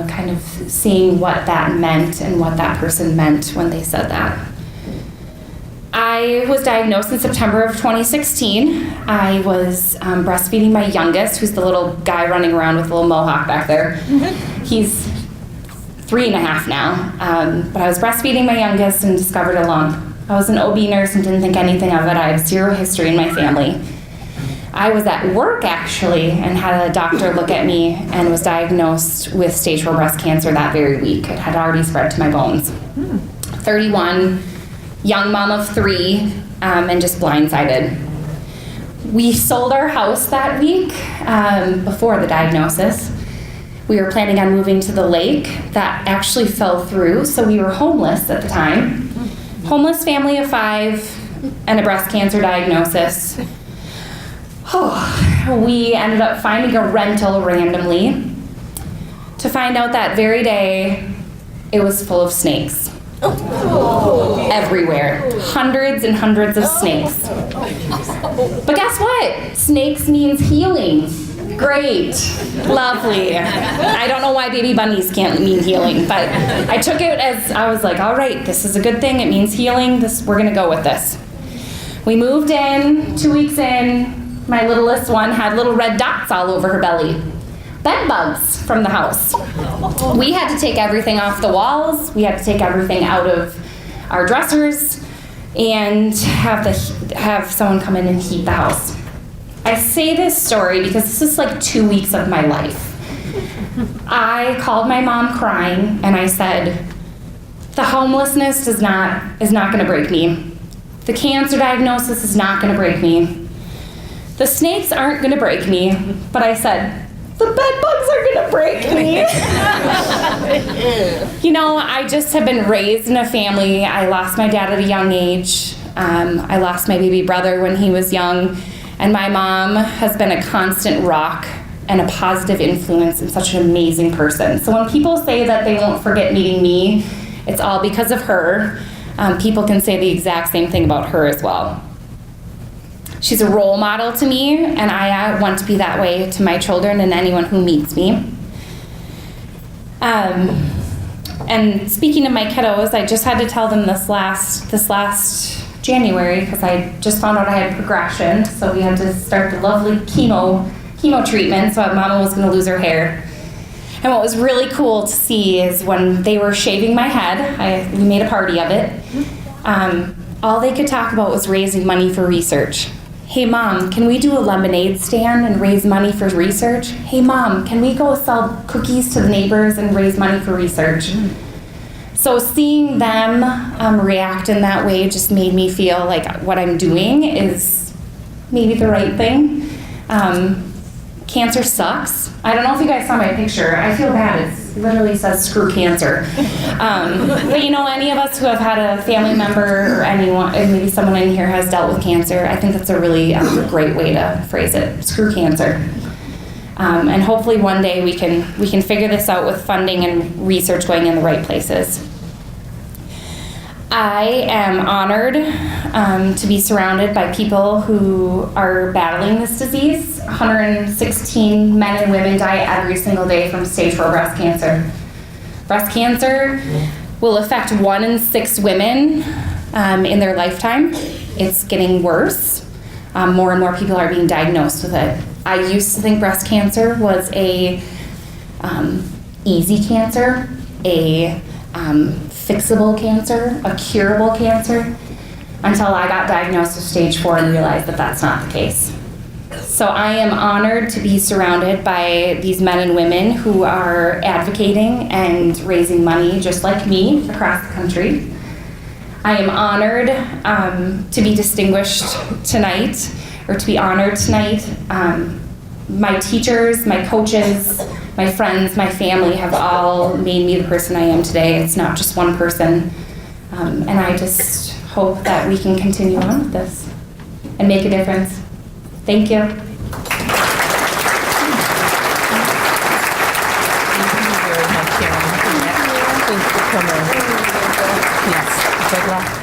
kind of seeing what that meant and what that person meant when they said that. I was diagnosed in September of 2016. I was breastfeeding my youngest, who's the little guy running around with a little mohawk back there. He's 3.5 now. But I was breastfeeding my youngest and discovered a lump. I was an OB nurse and didn't think anything of it. I have zero history in my family. I was at work actually and had a doctor look at me and was diagnosed with stage 4 breast cancer that very week. It had already spread to my bones. 31. Young mom of 3, and just blindsided. We sold our house that week before the diagnosis. We were planning on moving to the lake. That actually fell through, so we were homeless at the time. Homeless family of 5 and a breast cancer diagnosis. We ended up finding a rental randomly to find out that very day it was full of snakes. Everywhere. Hundreds and hundreds of snakes. But guess what? Snakes means healing. Great. Lovely. I don't know why baby bunnies can't mean healing, but I took it as, I was like, all right, this is a good thing. It means healing. We're going to go with this. We moved in, 2 weeks in. My littlest one had little red dots all over her belly. Bed bugs from the house. We had to take everything off the walls. We had to take everything out of our dressers and have someone come in and heat the house. I say this story because this is like 2 weeks of my life. I called my mom crying and I said, the homelessness is not going to break me. The cancer diagnosis is not going to break me. The snakes aren't going to break me, but I said, the bed bugs are gonna break me. You know, I just have been raised in a family. I lost my dad at a young age. I lost my baby brother when he was young. And my mom has been a constant rock and a positive influence and such an amazing person. So when people say that they won't forget meeting me, it's all because of her. People can say the exact same thing about her as well. She's a role model to me, and I want to be that way to my children and anyone who meets me. And speaking of my kiddos, I just had to tell them this last January because I just found out I had progression, so we had to start the lovely chemo treatment, so Mama was going to lose her hair. And what was really cool to see is when they were shaving my head, we made a party of it, all they could talk about was raising money for research. Hey Mom, can we do a lemonade stand and raise money for research? Hey Mom, can we go sell cookies to the neighbors and raise money for research? So seeing them react in that way just made me feel like what I'm doing is maybe the right thing. Cancer sucks. I don't know if you guys saw my picture. I feel bad. It literally says screw cancer. But you know, any of us who have had a family member or anyone, and maybe someone in here has dealt with cancer, I think that's a really great way to phrase it. Screw cancer. And hopefully one day we can figure this out with funding and research going in the right places. I am honored to be surrounded by people who are battling this disease. 116 men and women die every single day from stage 4 breast cancer. Breast cancer will affect 1 in 6 women in their lifetime. It's getting worse. More and more people are being diagnosed with it. I used to think breast cancer was a easy cancer, a fixable cancer, a curable cancer, until I got diagnosed with stage 4 and realized that that's not the case. So I am honored to be surrounded by these men and women who are advocating and raising money just like me across the country. I am honored to be distinguished tonight, or to be honored tonight. My teachers, my coaches, my friends, my family have all made me the person I am today. It's not just one person. And I just hope that we can continue on with this and make a difference. Thank you.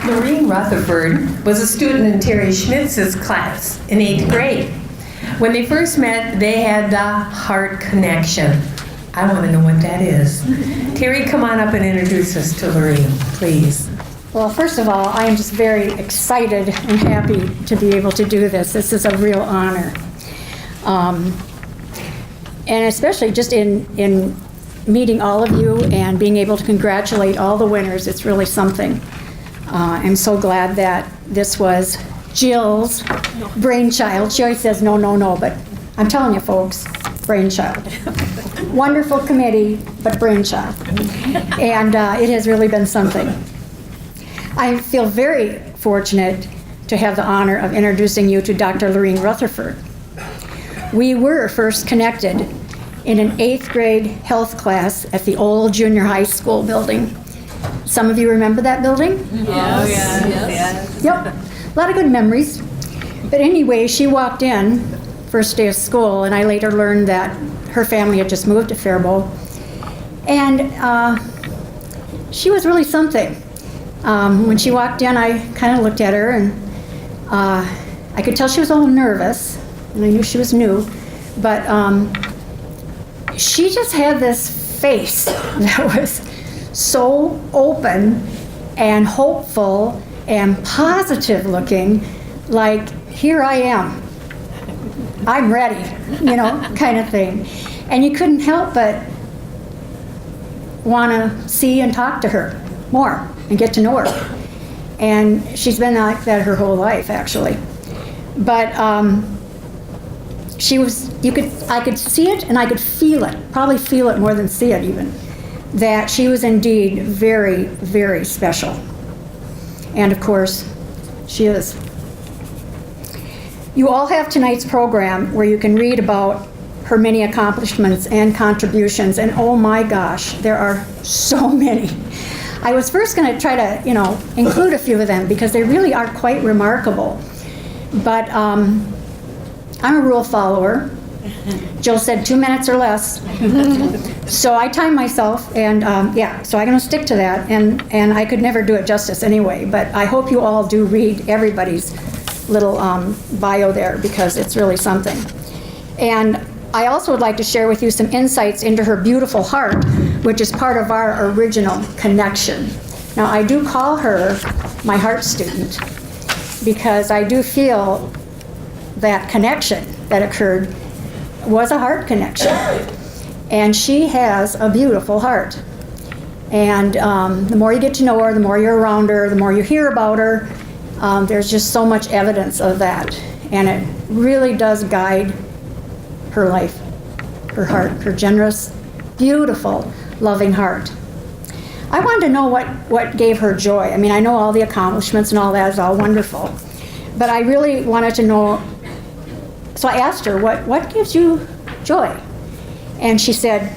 Noreen Rutherford was a student in Terry Schmitz's class in 8th grade. When they first met, they had the heart connection. I want to know what that is. Terry, come on up and introduce us to Noreen, please. Well, first of all, I am just very excited and happy to be able to do this. This is a real honor. And especially just in meeting all of you and being able to congratulate all the winners, it's really something. I'm so glad that this was Jill's brainchild. She always says no, no, no, but I'm telling you folks, brainchild. Wonderful committee, but brainchild. And it has really been something. I feel very fortunate to have the honor of introducing you to Dr. Noreen Rutherford. We were first connected in an 8th grade health class at the old junior high school building. Some of you remember that building? Yes. Yep, a lot of good memories. But anyway, she walked in first day of school, and I later learned that her family had just moved to Faribault. And she was really something. When she walked in, I kind of looked at her, and I could tell she was a little nervous, and I knew she was new, but she just had this face that was so open and hopeful and positive looking, like, here I am, I'm ready, you know, kind of thing. And you couldn't help but want to see and talk to her more and get to know her. And she's been like that her whole life, actually. But she was, I could see it and I could feel it, probably feel it more than see it even, that she was indeed very, very special. And of course, she is. You all have tonight's program where you can read about her many accomplishments and contributions, and oh my gosh, there are so many. I was first going to try to, include a few of them because they really are quite remarkable. But I'm a rule follower. Jill said 2 minutes or less. So I timed myself, and so I'm going to stick to that, and I could never do it justice anyway, but I hope you all do read everybody's little bio there because it's really something. And I also would like to share with you some insights into her beautiful heart, which is part of our original connection. Now, I do call her my heart student because I do feel that connection that occurred was a heart connection. And she has a beautiful heart. And the more you get to know her, the more you're around her, the more you hear about her, there's just so much evidence of that. And it really does guide her life, her heart, her generous, beautiful, loving heart. I wanted to know what gave her joy. I mean, I know all the accomplishments and all that is all wonderful, but I really wanted to know, so I asked her, what gives you joy? And she said,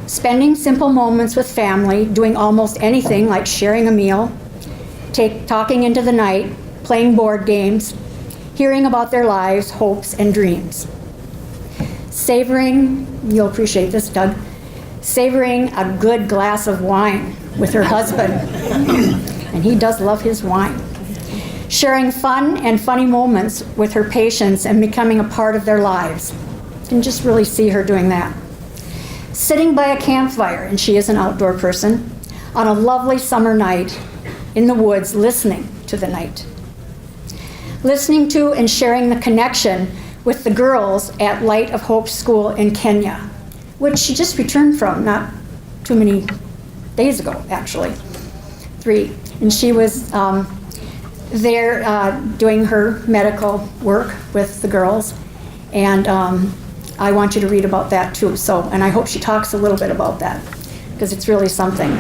spending simple moments with family, doing almost anything like sharing a meal, talking into the night, playing board games, hearing about their lives, hopes, and dreams. Savoring, you'll appreciate this, Doug, savoring a good glass of wine with her husband, and he does love his wine. Sharing fun and funny moments with her patients and becoming a part of their lives. You can just really see her doing that. Sitting by a campfire, and she is an outdoor person, on a lovely summer night in the woods, listening to the night. Listening to and sharing the connection with the girls at Light of Hope School in Kenya, which she just returned from not too many days ago, actually, 3. And she was there doing her medical work with the girls. And I want you to read about that too. So, and I hope she talks a little bit about that because it's really something.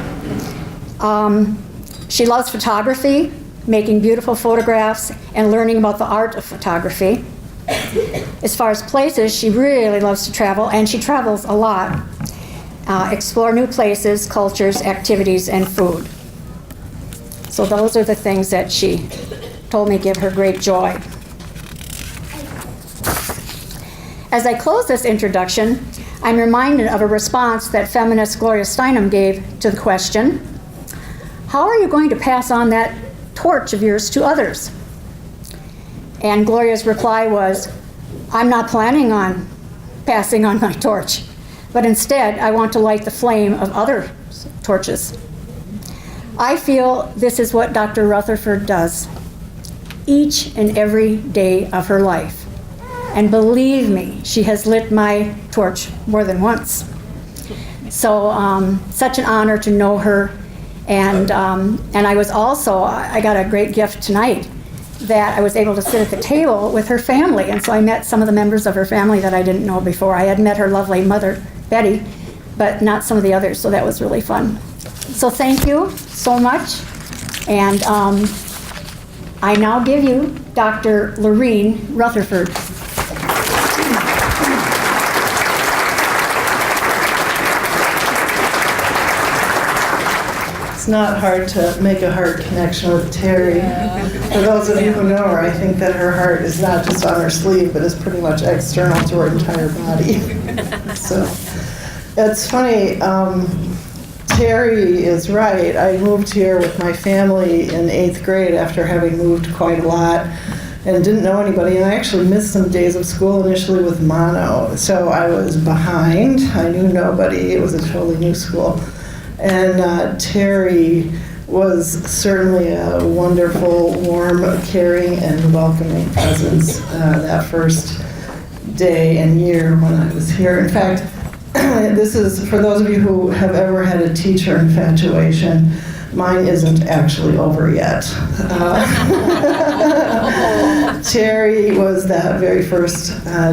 She loves photography, making beautiful photographs, and learning about the art of photography. As far as places, she really loves to travel, and she travels a lot. Explore new places, cultures, activities, and food. So those are the things that she told me give her great joy. As I close this introduction, I'm reminded of a response that feminist Gloria Steinem gave to the question, how are you going to pass on that torch of yours to others? And Gloria's reply was, I'm not planning on passing on my torch, but instead I want to light the flame of other torches. I feel this is what Dr. Rutherford does each and every day of her life. And believe me, she has lit my torch more than once. So such an honor to know her. And I was also, I got a great gift tonight that I was able to sit at the table with her family. And so I met some of the members of her family that I didn't know before. I had met her lovely mother, Betty, but not some of the others, so that was really fun. So thank you so much. And I now give you Dr. Lorene Rutherford. It's not hard to make a heart connection with Terry. For those of you who know her, I think that her heart is not just on her sleeve, but is pretty much external to her entire body. So it's funny, Terry is right. I moved here with my family in 8th grade after having moved quite a lot and didn't know anybody, and I actually missed some days of school initially with mono. So I was behind, I knew nobody, it was a totally new school. And Terry was certainly a wonderful, warm, caring, and welcoming presence that first day and year when I was here. In fact, this is, for those of you who have ever had a teacher infatuation, mine isn't actually over yet. Terry was that very first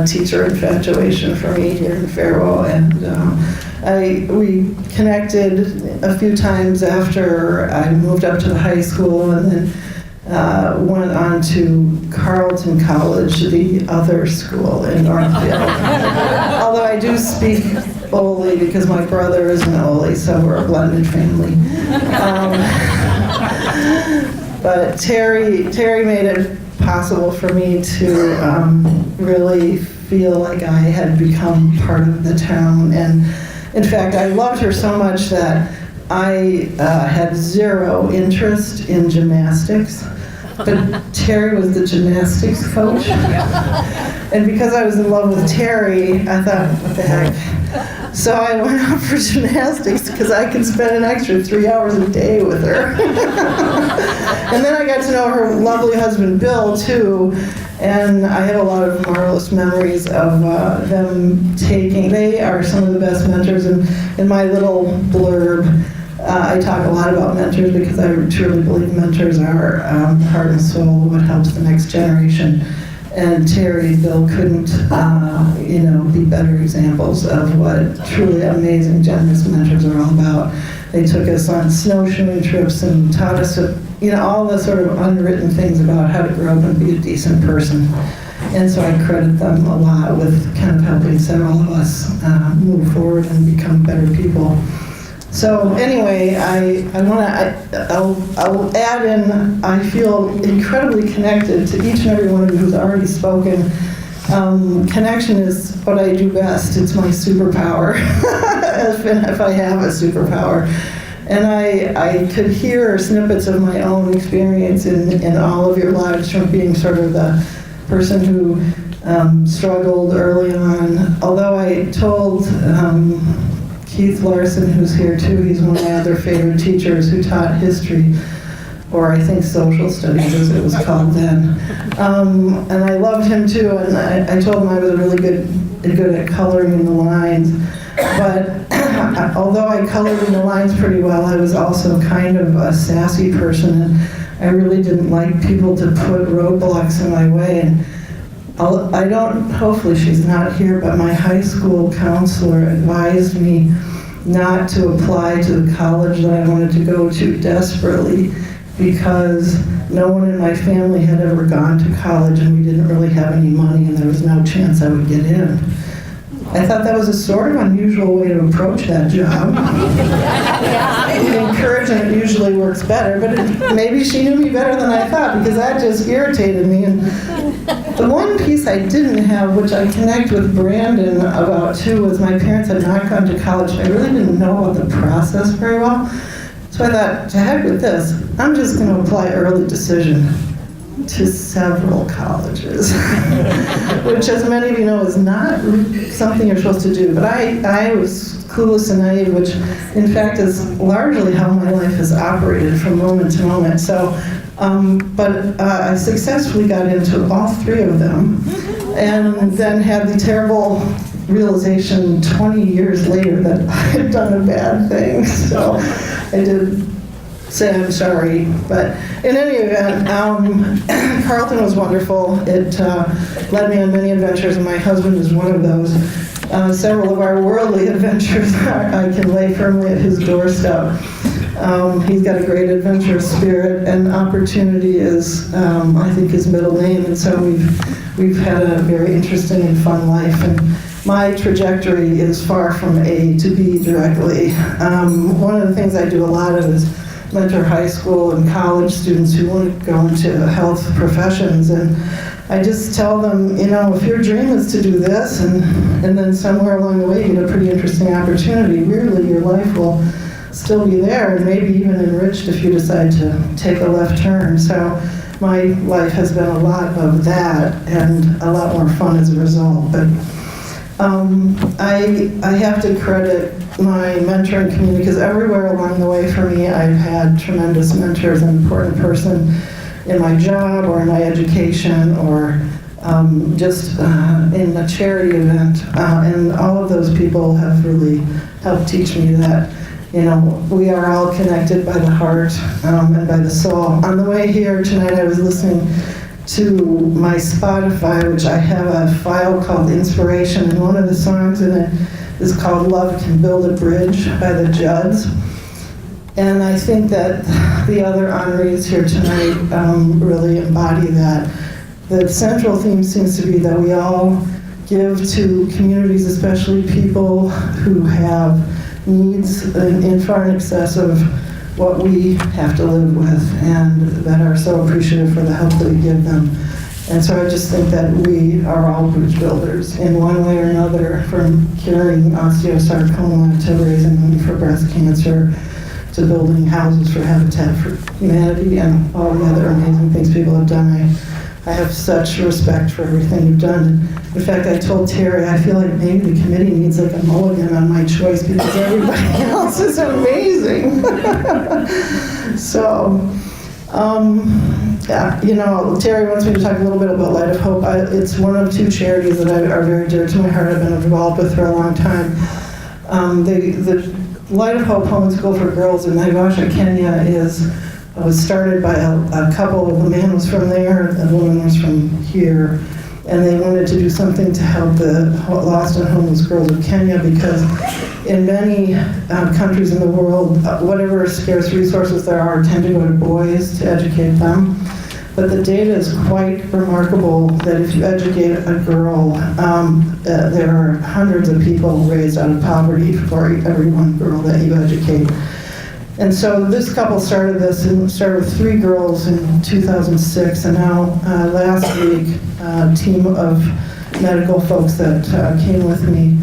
teacher infatuation for me here in Faribault, and we connected a few times after I moved up to the high school, and then went on to Carleton College, the other school in Northfield. Although I do speak Ole because my brother is an Ole, so we're a blended family. But Terry made it possible for me to really feel like I had become part of the town. And in fact, I loved her so much that I had zero interest in gymnastics, but Terry was the gymnastics coach. And because I was in love with Terry, I thought, what the heck? So I went out for gymnastics because I could spend an extra 3 hours a day with her. And then I got to know her lovely husband, Bill, too. And I have a lot of marvelous memories of them taking, they are some of the best mentors. In my little blurb, I talk a lot about mentors because I truly believe mentors are heart and soul, what helps the next generation. And Terry and Bill couldn't, be better examples of what truly amazing, generous mentors are all about. They took us on snowshoeing trips and taught us, all the sort of unwritten things about how to grow up and be a decent person. And so I credit them a lot with kind of helping set all of us move forward and become better people. So anyway, I'll add in, I feel incredibly connected to each and every one of you who's already spoken. Connection is what I do best. It's my superpower, if I have a superpower. And I could hear snippets of my own experience in all of your lives, from being sort of the person who struggled early on. Although I told Keith Larson, who's here too, he's one of my other favorite teachers who taught history. or I think social studies as it was called then. And I loved him too, and I told him I was really good at coloring in the lines. But although I colored in the lines pretty well, I was also kind of a sassy person, and I really didn't like people to put roadblocks in my way. And I don't, hopefully she's not here, but my high school counselor advised me not to apply to the college that I wanted to go to desperately, because no one in my family had ever gone to college and we didn't really have any money and there was no chance I would get in. I thought that was a sort of unusual way to approach that job. Encouragement usually works better, but maybe she knew me better than I thought, because that just irritated me. And the one piece I didn't have, which I connect with Brandon about too, was my parents had not gone to college. I really didn't know about the process very well. So I thought, to heck with this, I'm just going to apply early decision to several colleges, which, as many of you know, is not something you're supposed to do. But I was clueless and naive, which in fact is largely how my life has operated from moment to moment. So, but I successfully got into all three of them, and then had the terrible realization 20 years later that I had done a bad thing. So I did say I'm sorry, but in any event, Carleton was wonderful. It led me on many adventures, and my husband is one of those. Several of our worldly adventures I can lay firmly at his doorstep. He's got a great adventurous spirit, and opportunity is, I think, his middle name, and so we've had a very interesting and fun life. And my trajectory is far from A to B directly. One of the things I do a lot of is mentor high school and college students who want to go into health professions, and I just tell them, you know, if your dream is to do this, and then somewhere along the way you get a pretty interesting opportunity, weirdly your life will still be there, and maybe even enriched if you decide to take a left turn. So my life has been a lot of that, and a lot more fun as a result. But I have to credit my mentoring community, because everywhere along the way for me, I've had tremendous mentors, an important person in my job or in my education, or just in a charity event. And all of those people have really helped teach me that, you know, we are all connected by the heart and by the soul. On the way here tonight, I was listening to my Spotify, which I have a file called Inspiration, and one of the songs in it is called Love Can Build a Bridge by the Judds. And I think that the other honorees here tonight really embody that. The central theme seems to be that we all give to communities, especially people who have needs in far in excess of what we have to live with, and that are so appreciative for the help that we give them. And so I just think that we are all bridge builders in one way or another, from curing osteosarcoma to raising money for breast cancer to building houses for Habitat for Humanity and all the other amazing things people have done. I have such respect for everything you've done. In fact, I told Terry, I feel like maybe the committee needs like a mulligan on my choice, because everybody else is amazing. So, yeah, you know, Terry wants me to talk a little bit about Light of Hope. It's one of two charities that are very dear to my heart. I've been involved with for a long time. The Light of Hope Home and School for Girls in Naivasha, Kenya was started by a couple. The man was from there, and the woman was from here. And they wanted to do something to help the lost and homeless girls of Kenya, because in many countries in the world, whatever scarce resources there are tend to go to boys to educate them. But the data is quite remarkable that if you educate a girl, there are hundreds of people raised out of poverty for every one girl that you educate. And so this couple started this, and started with 3 girls in 2006, and now last week, a team of medical folks that came with me,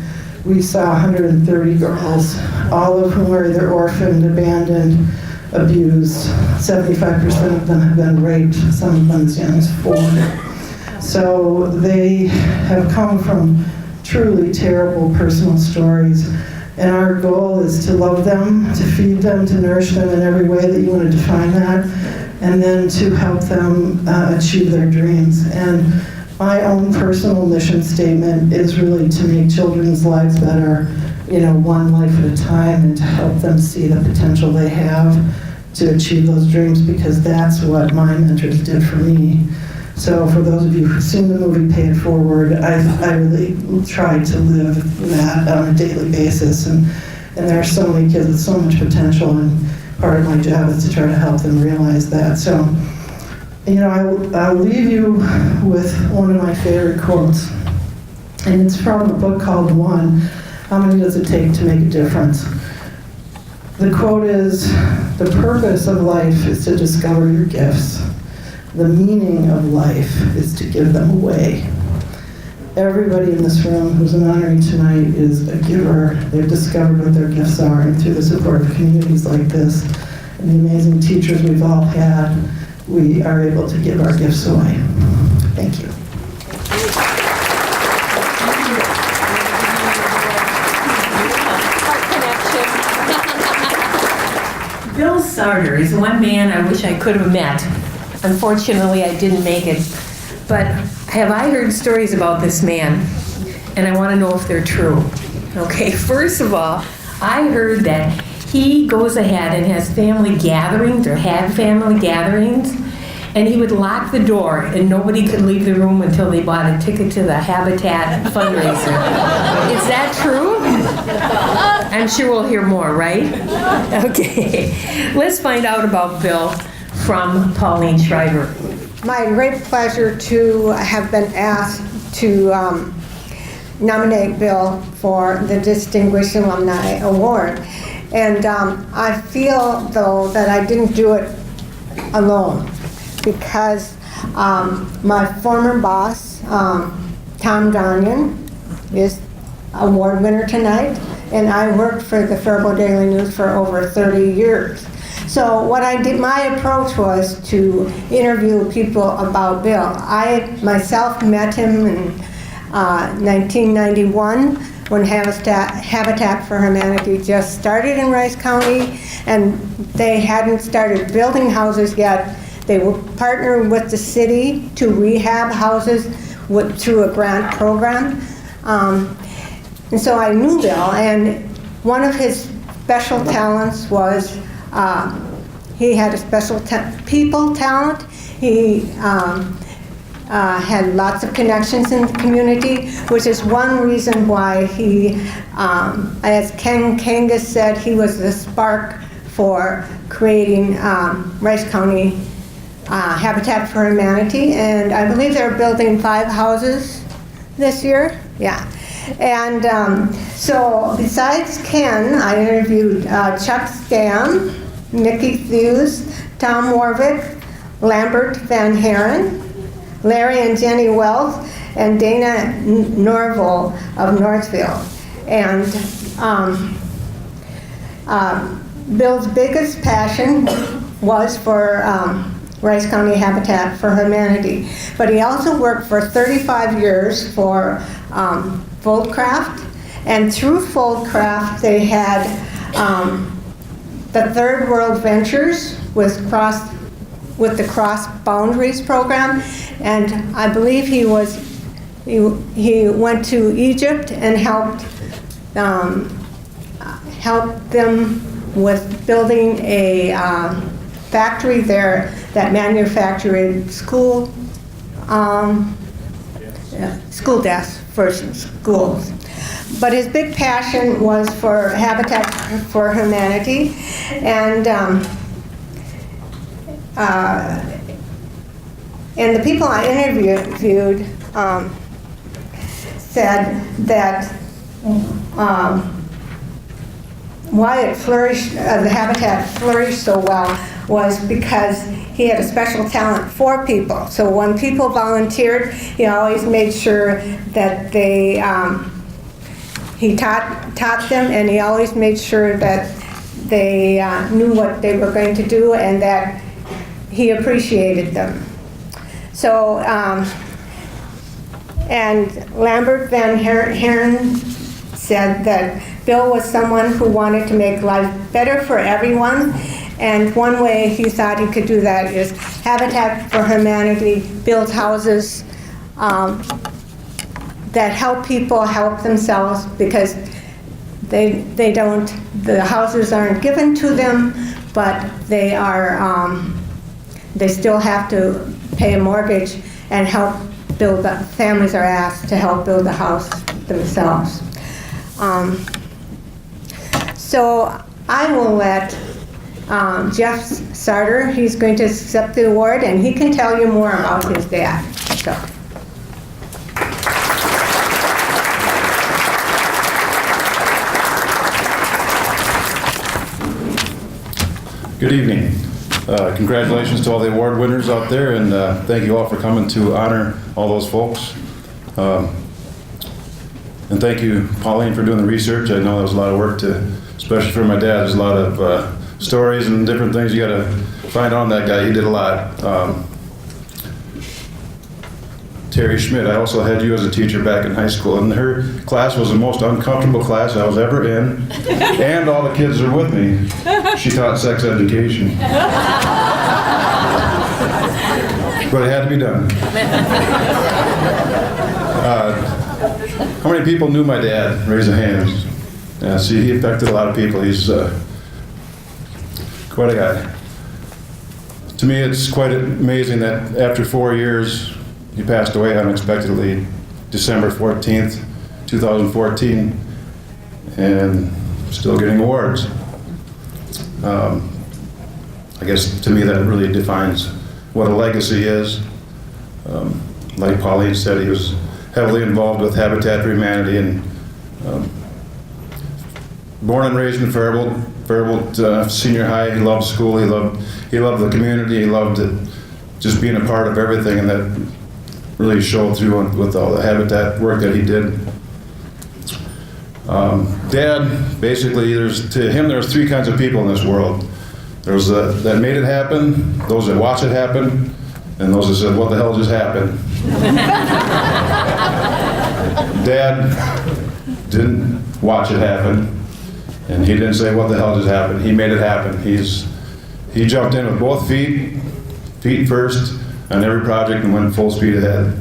we saw 130 girls, all of whom are either orphaned, abandoned, abused. 75% of them have been raped, some of them as young as 4. So they have come from truly terrible personal stories. And our goal is to love them, to feed them, to nourish them in every way that you want to define that, and then to help them achieve their dreams. And my own personal mission statement is really to make children's lives better, one life at a time, and to help them see the potential they have to achieve those dreams, because that's what my mentors did for me. So for those of you who've seen the movie Pay It Forward, I really try to live that on a daily basis. And there are so many kids with so much potential, and part of my job is to try to help them realize that. So, I'll leave you with one of my favorite quotes. And it's from a book called One, How Many Does It Take to Make a Difference? The quote is, "The purpose of life is to discover your gifts. The meaning of life is to give them away." Everybody in this room who's an honoree tonight is a giver. They've discovered what their gifts are, and through the support of communities like this and the amazing teachers we've all had, we are able to give our gifts away. Thank you. Bill Sarter is one man I wish I could have met. Unfortunately, I didn't make it. But have I heard stories about this man? And I want to know if they're true. Okay, first of all, I heard that he goes ahead and has family gatherings, or had family gatherings, and he would lock the door and nobody could leave the room until they bought a ticket to the Habitat fundraiser. Is that true? I'm sure we'll hear more, right? Okay, let's find out about Bill from Pauline Schreiber. My great pleasure to have been asked to nominate Bill for the Distinguished Alumni Award. And I feel, though, that I didn't do it alone, because my former boss, Tom Donyan, is award winner tonight, and I worked for the Faribault Daily News for over 30 years. So what I did, my approach was to interview people about Bill. I myself met him in 1991 when Habitat for Humanity just started in Rice County, and they hadn't started building houses yet. They were partnered with the city to rehab houses through a grant program. And so I knew Bill, and one of his special talents was he had a special people talent. He had lots of connections in the community, which is one reason why he, as Ken Kangas said, he was the spark for creating Rice County Habitat for Humanity. And I believe they're building 5 houses this year. Yeah. And so besides Ken, I interviewed Chuck Stam, Nikki Thews, Tom Warvick, Lambert Van Haren, Larry and Jenny Wells, and Dana Norville of Northfield. And Bill's biggest passion was for Rice County Habitat for Humanity. But he also worked for 35 years for Foldcraft, and through Foldcraft they had the Third World Ventures with the Cross Boundaries program, and I believe he went to Egypt and helped them with building a factory there that manufactured school desks for schools. But his big passion was for Habitat for Humanity, and the people I interviewed said that why it flourished, the Habitat flourished so well, was because he had a special talent for people. So when people volunteered, he always made sure that they, he taught them, and he always made sure that they knew what they were going to do and that he appreciated them. So, and Lambert Van Haren said that Bill was someone who wanted to make life better for everyone, And one way he thought he could do that is Habitat for Humanity builds houses that help people help themselves because they don't, the houses aren't given to them, but they are, they still have to pay a mortgage and help build, families are asked to help build the house themselves. So I will let Jeff Sarter, he's going to accept the award and he can tell you more about his dad. So. Good evening. Congratulations to all the award winners out there, and thank you all for coming to honor all those folks. And thank you, Pauline, for doing the research. I know that was a lot of work especially for my dad. There's a lot of stories and different things you got to find on that guy. He did a lot. Terry Schmidt, I also had you as a teacher back in high school, and her class was the most uncomfortable class I was ever in, and all the kids are with me. She taught sex education. But it had to be done. How many people knew my dad? Raise a hand. Yeah, see, he affected a lot of people. He's quite a guy. To me, it's quite amazing that after 4 years, he passed away unexpectedly, December 14th, 2014, and still getting awards. I guess to me that really defines what a legacy is. Like Pauline said, he was heavily involved with Habitat for Humanity, and born and raised in Faribault Senior High. He loved school, he loved the community, he loved just being a part of everything, and that really showed through with all the Habitat work that he did. Dad, basically, to him there's three kinds of people in this world. There's that made it happen, those that watch it happen, and those that said, what the hell just happened? Dad didn't watch it happen, and he didn't say, what the hell just happened? He made it happen. He jumped in with both feet first, on every project and went full speed ahead.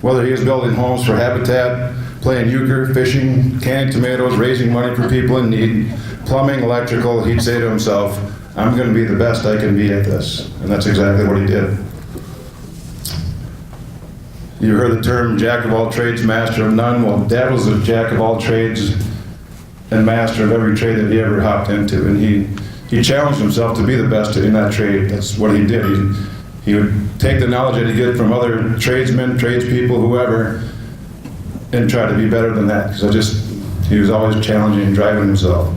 Whether he was building homes for Habitat, playing euchre, fishing, canning tomatoes, raising money for people in need, plumbing, electrical, he'd say to himself, I'm going to be the best I can be at this. And that's exactly what he did. You heard the term jack of all trades, master of none. Well, Dad was a jack of all trades and master of every trade that he ever hopped into. And he challenged himself to be the best in that trade. That's what he did. He would take the knowledge that he get from other tradesmen, tradespeople, whoever, and try to be better than that. Because he was always challenging and driving himself.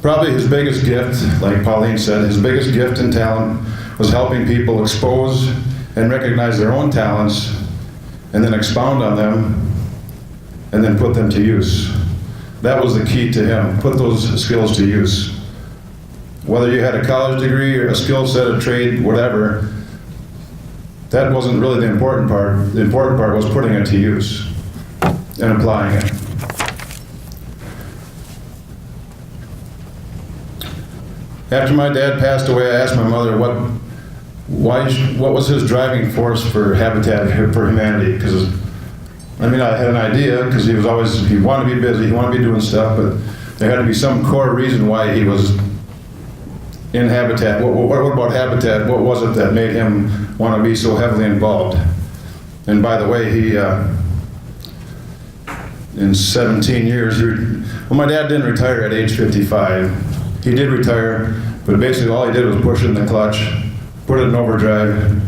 Probably his biggest gift, like Pauline said, his biggest gift and talent was helping people expose and recognize their own talents, and then expound on them, and then put them to use. That was the key to him, put those skills to use. Whether you had a college degree or a skill set, a trade, whatever, that wasn't really the important part. The important part was putting it to use and applying it. After my dad passed away, I asked my mother what was his driving force for Habitat for Humanity, because I had an idea, because he wanted to be busy, he wanted to be doing stuff, but there had to be some core reason why he was in Habitat. What about Habitat? What was it that made him want to be so heavily involved? And by the way, he, in 17 years, my dad didn't retire at age 55. He did retire, but basically all he did was push in the clutch, put it in overdrive,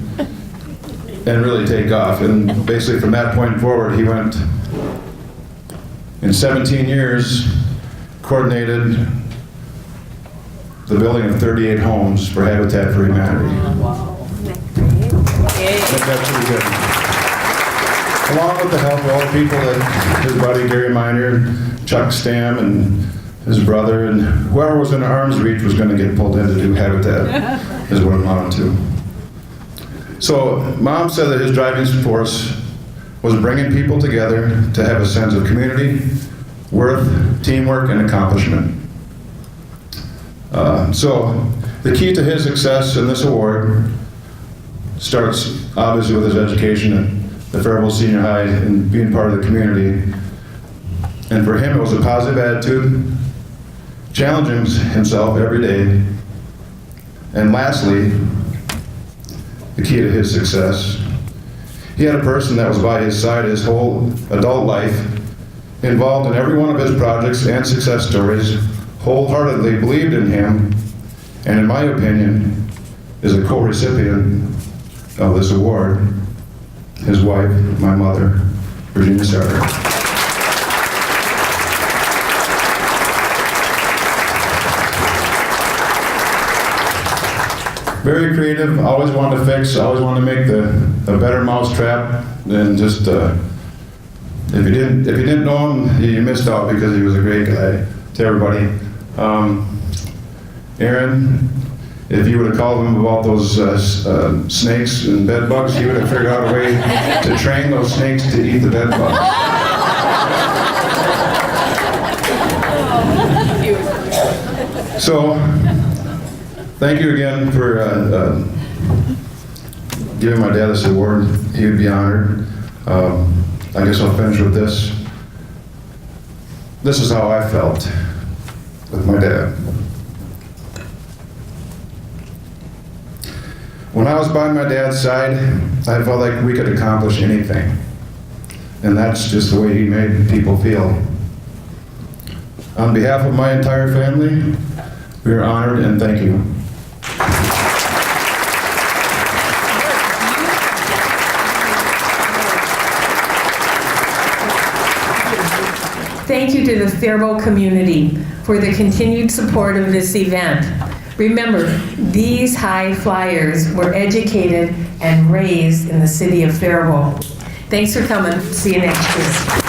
and really take off. And basically from that point forward, he went, in 17 years, coordinated the building of 38 homes for Habitat for Humanity. That's pretty good. Along with the help of all the people that his buddy Gary Miner, Chuck Stam, and his brother, and whoever was in arm's reach was going to get pulled in to do Habitat, is what it amounted to. So Mom said that his driving force was bringing people together to have a sense of community, worth, teamwork, and accomplishment. So the key to his success in this award starts obviously with his education at the Faribault Senior High and being part of the community. And for him, it was a positive attitude, challenging himself every day. And lastly, the key to his success, he had a person that was by his side his whole adult life, involved in every one of his projects and success stories, wholeheartedly believed in him, and in my opinion, is a co-recipient of this award, his wife, my mother, Virginia Starter. Very creative, always wanted to fix, always wanted to make a better mousetrap than just, if you didn't know him, you missed out because he was a great guy to everybody. Aaron, if you would have called him about those snakes and bed bugs, he would have figured out a way to train those snakes to eat the bed bugs. So, thank you again for giving my dad this award. He would be honored. I guess I'll finish with this. This is how I felt with my dad. When I was by my dad's side, I felt like we could accomplish anything. And that's just the way he made people feel. On behalf of my entire family, we are honored and thank you. Thank you to the Faribault community for the continued support of this event. Remember, these high flyers were educated and raised in the city of Faribault. Thanks for coming. See you next year.